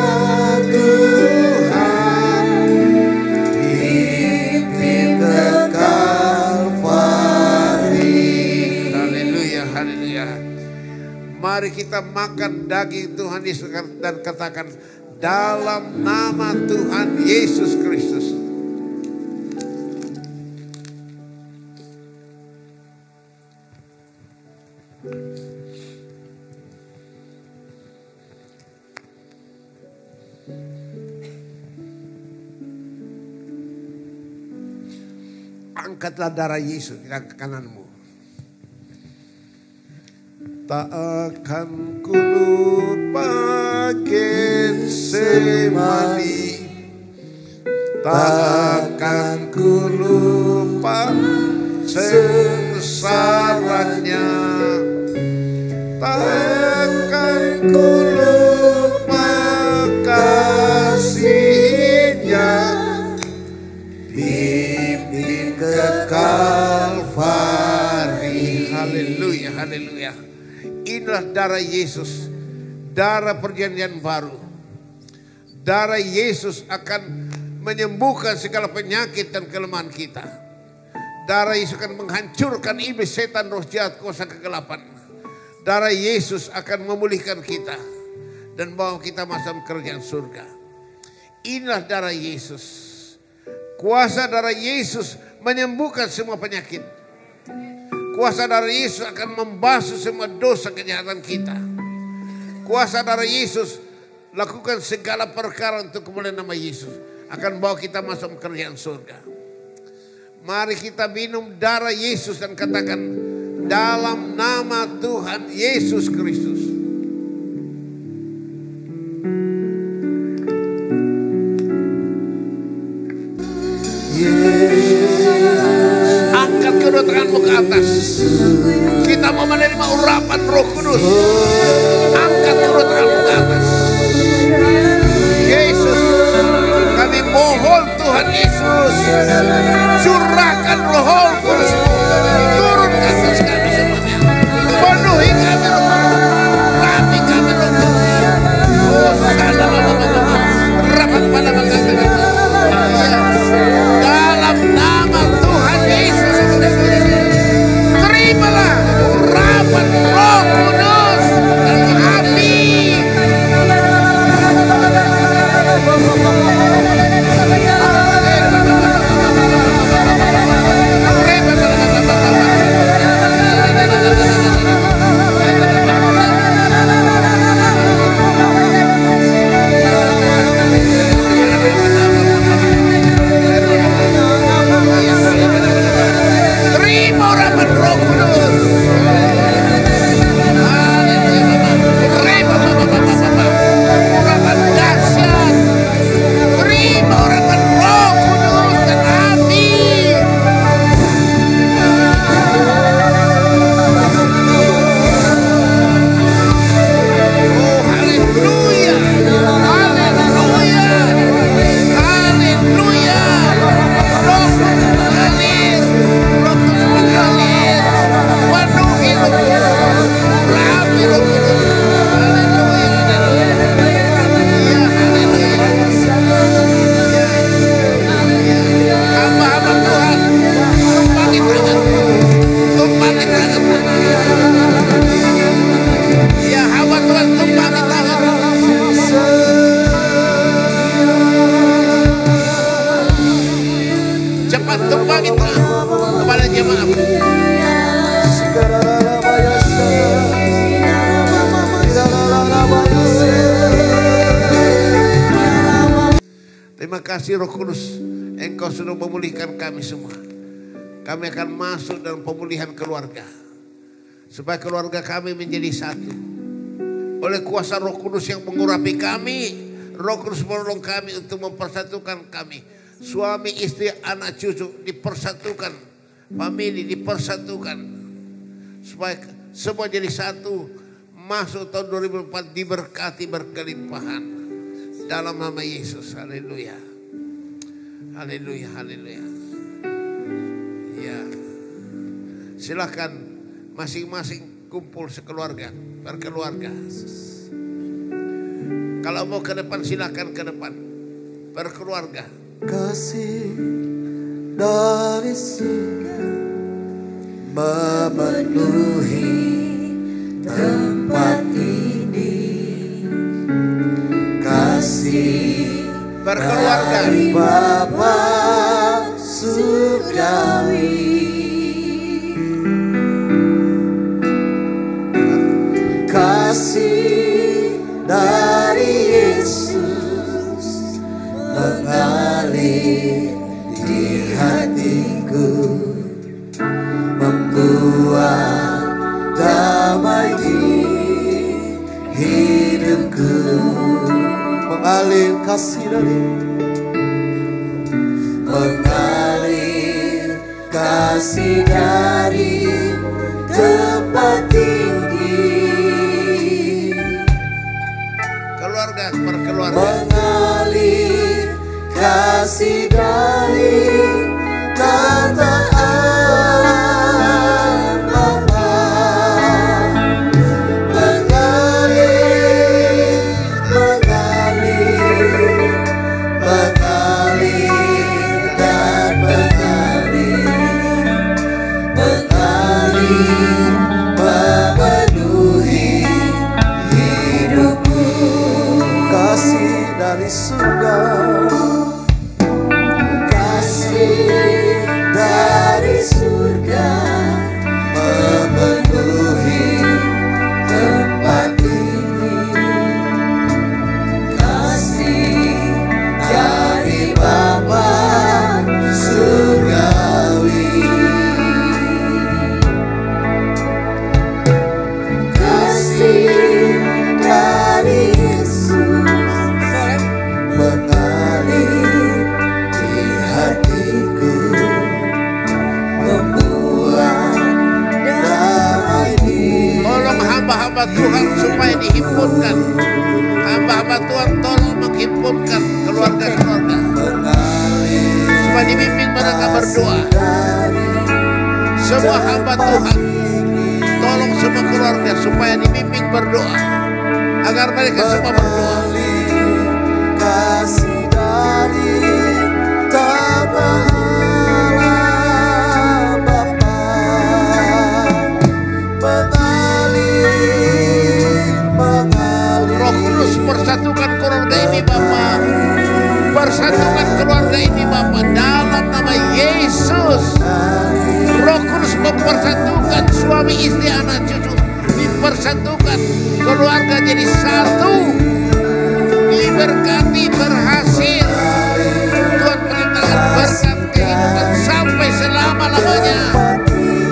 Tuhan. Pimpin ke Kalvari. Haleluya, haleluya. Mari kita makan daging Tuhan Yesus dan katakan, dalam nama Tuhan Yesus Kristus. Angkatlah darah Yesus di kananmu. Tak akan ku lupa Getsemani, tak akan ku lupa sengsaranya, tak haleluya. Inilah darah Yesus, darah perjanjian baru. Darah Yesus akan menyembuhkan segala penyakit dan kelemahan kita. Darah Yesus akan menghancurkan iblis, setan, roh jahat, kuasa kegelapan. Darah Yesus akan memulihkan kita dan bawa kita masuk kerajaan surga. Inilah darah Yesus. Kuasa darah Yesus menyembuhkan semua penyakit. Kuasa darah Yesus akan membasuh semua dosa kejahatan kita. Kuasa darah Yesus lakukan segala perkara untuk kemuliaan nama Yesus. Akan bawa kita masuk kerajaan surga. Mari kita minum darah Yesus dan katakan, dalam nama Tuhan Yesus Kristus. Angkat kedua tanganmu ke atas. Kita mau menerima urapan Roh Kudus. Angkat kedua tanganmu ke atas. Yesus, kami mohon Tuhan Yesus, curahkan Roh Kudus, turun ke atas kami semuanya, penuhi kami Roh Kudus, rapi kami Roh Kudus. Oh, rapat pada makanan. Dalam nama Tuhan Yesus Kristus, terimalah urapan Roh Kudus dan api. Terima urapan Roh Kudus. Urapan dahsyat. Terima urapan Roh Kudus dan api. Oh, haleluya. Haleluya. Haleluya. Roh Kudus mengalir. Roh Kudus mengalir. Penuhi Roh Kudus. Rapi Roh Kudus. Haleluya. Ya, haleluya. Hamba-hamba Tuhan, tumpangi tangan. Tumpangi tangan. Ya, hamba Tuhan, tumpangi tangan. Cepat tumpangi tangan kepada jemaat. Terima kasih Roh Kudus, Engkau sudah memulihkan kami semua. Kami akan masuk dalam pemulihan keluarga, supaya keluarga kami menjadi satu. Oleh kuasa Roh Kudus yang mengurapi kami, Roh Kudus menolong kami untuk mempersatukan kami. Suami, istri, anak, cucu dipersatukan. Famili dipersatukan. Supaya semua jadi satu. Masuk tahun 2004 diberkati berkelimpahan. Dalam nama Yesus. Haleluya. Haleluya. Haleluya. Ya. Silakan masing-masing kumpul sekeluarga. Berkeluarga. Kalau mau ke depan silakan ke depan. Berkeluarga. Kasih dari surga memenuhi tempat ini. Kasih Berkeluarga. dari Bapa surgawi. Kasih dari Yesus mengalir di hatiku, membuat damai di hidupku. Mengalir kasih dari, mengalir kasih dari tempat tinggi. Keluarga, berkeluarga. Mengalir kasih dari tataan Bapa hamba-hamba Tuhan supaya dihimpunkan. Hamba-hamba Tuhan tolong menghimpunkan keluarga-keluarga supaya dibimbing mereka berdoa. Semua hamba Tuhan tolong semua keluarga supaya dibimbing berdoa agar mereka semua berdoa. Kasih dari Bapa mengalir. Roh Kudus persatukan keluarga ini Bapa. Persatukan keluarga ini Bapa dalam nama Yesus. Roh Kudus mempersatukan suami istri anak cucu. Dipersatukan keluarga jadi satu. Diberkati berhasil. Tuhan perintahkan berkat kehidupan sampai selama-lamanya.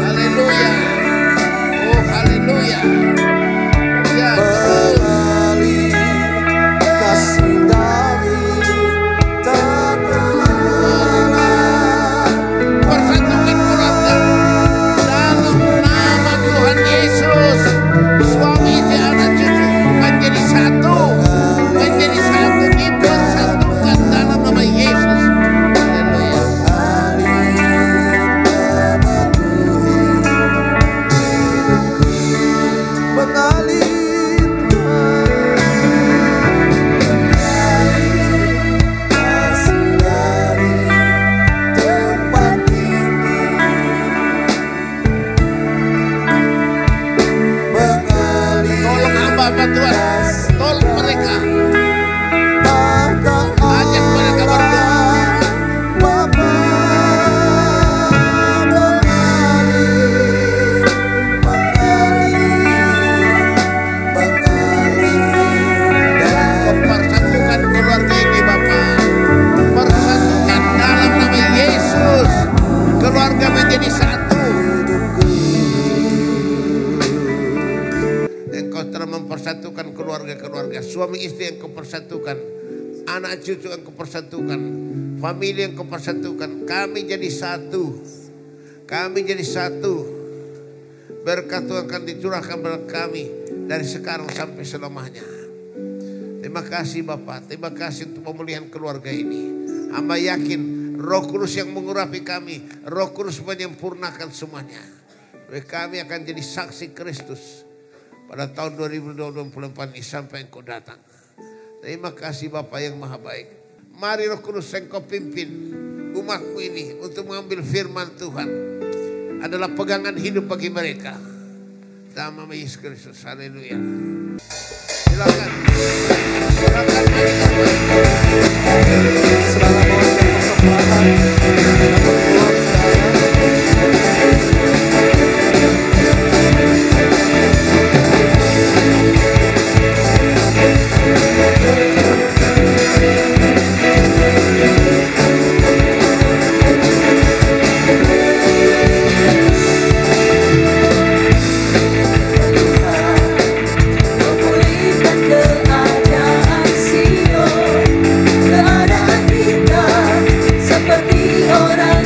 Haleluya. Oh haleluya. Ya terus. Kasih dari Persatukan keluarga dalam nama Tuhan Yesus. Suami istri anak cucu menjadi satu. Menjadi satu, dipersatukan dalam nama Yesus. Haleluya. Tolong hamba-hamba Tuhan, tolong mereka, ajak mereka berdoa. Persatukan keluarga ini Bapa. Persatukan dalam nama Yesus. Keluarga menjadi satu. Engkau telah mempersatukan keluarga-keluarga. Suami istri yang kau persatukan. Anak cucu yang kau persatukan. Famili yang kau persatukan. Kami jadi satu. Kami jadi satu. Berkat Tuhan akan dicurahkan kepada kami dari sekarang sampai selamanya. Terima kasih Bapak. Terima kasih untuk pemulihan keluarga ini. Hamba yakin Roh Kudus yang mengurapi kami. Roh Kudus menyempurnakan semuanya. Kami akan jadi saksi Kristus pada tahun 2024 ini sampai Engkau datang. Terima kasih Bapa yang Maha Baik. Mari Roh Kudus Engkau pimpin umatmu ini untuk mengambil firman Tuhan. Adalah pegangan hidup bagi mereka. Dalam nama Yesus Kristus. Haleluya. Silakan. Silakan mari Saudara mohon kesempatan. Memulihkan keadaan Sion, keadaan kita seperti orang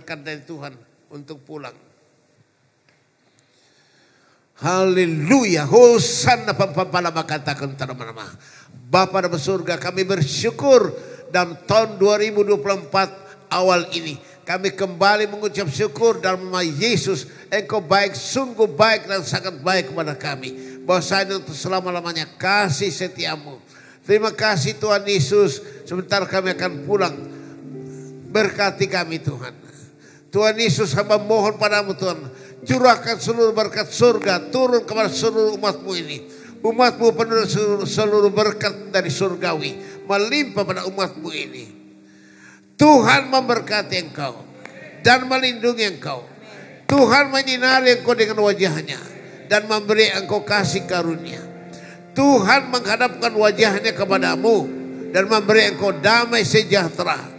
berkat dari Tuhan untuk pulang. Haleluya. Hosanna pampala katakan teman-teman. Bapa dalam surga, kami bersyukur dalam tahun 2024 awal ini. Kami kembali mengucap syukur dalam nama Yesus. Engkau baik, sungguh baik dan sangat baik kepada kami. Bahwasanya untuk selama-lamanya kasih setiamu. Terima kasih Tuhan Yesus. Sebentar kami akan pulang. Berkati kami Tuhan. Tuhan Yesus, hamba mohon padamu Tuhan. Curahkan seluruh berkat surga turun kepada seluruh umatmu ini. Umatmu penuh seluruh berkat dari surgawi melimpah pada umatmu ini. Tuhan memberkati engkau dan melindungi engkau. Tuhan menyinari engkau dengan wajahnya dan memberi engkau kasih karunia. Tuhan menghadapkan wajahnya kepadamu dan memberi engkau damai sejahtera.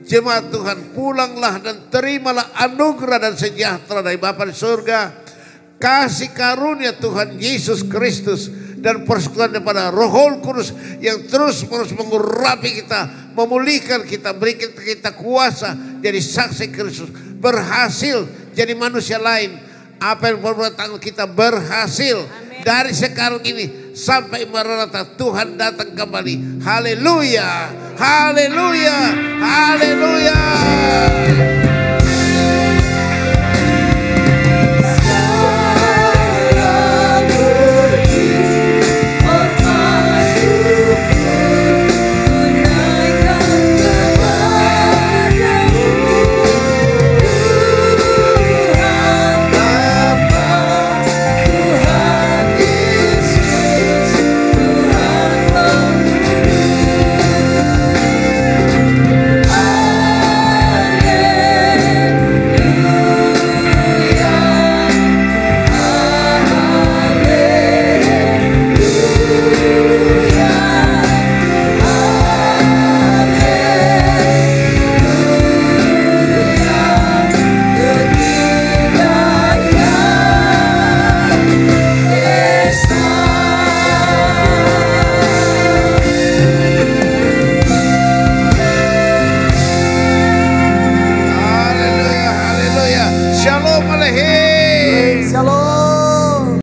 Jemaat Tuhan, pulanglah dan terimalah anugerah dan sejahtera dari Bapa di surga, kasih karunia Tuhan Yesus Kristus dan persekutuan daripada Roh Kudus yang terus-menerus mengurapi kita, memulihkan kita, berikan kita kuasa jadi saksi Kristus, berhasil jadi manusia lain. Apa yang berbuat kita berhasil. Amen. Dari sekarang ini sampai Maranatha Tuhan datang kembali. Haleluya, haleluya, haleluya.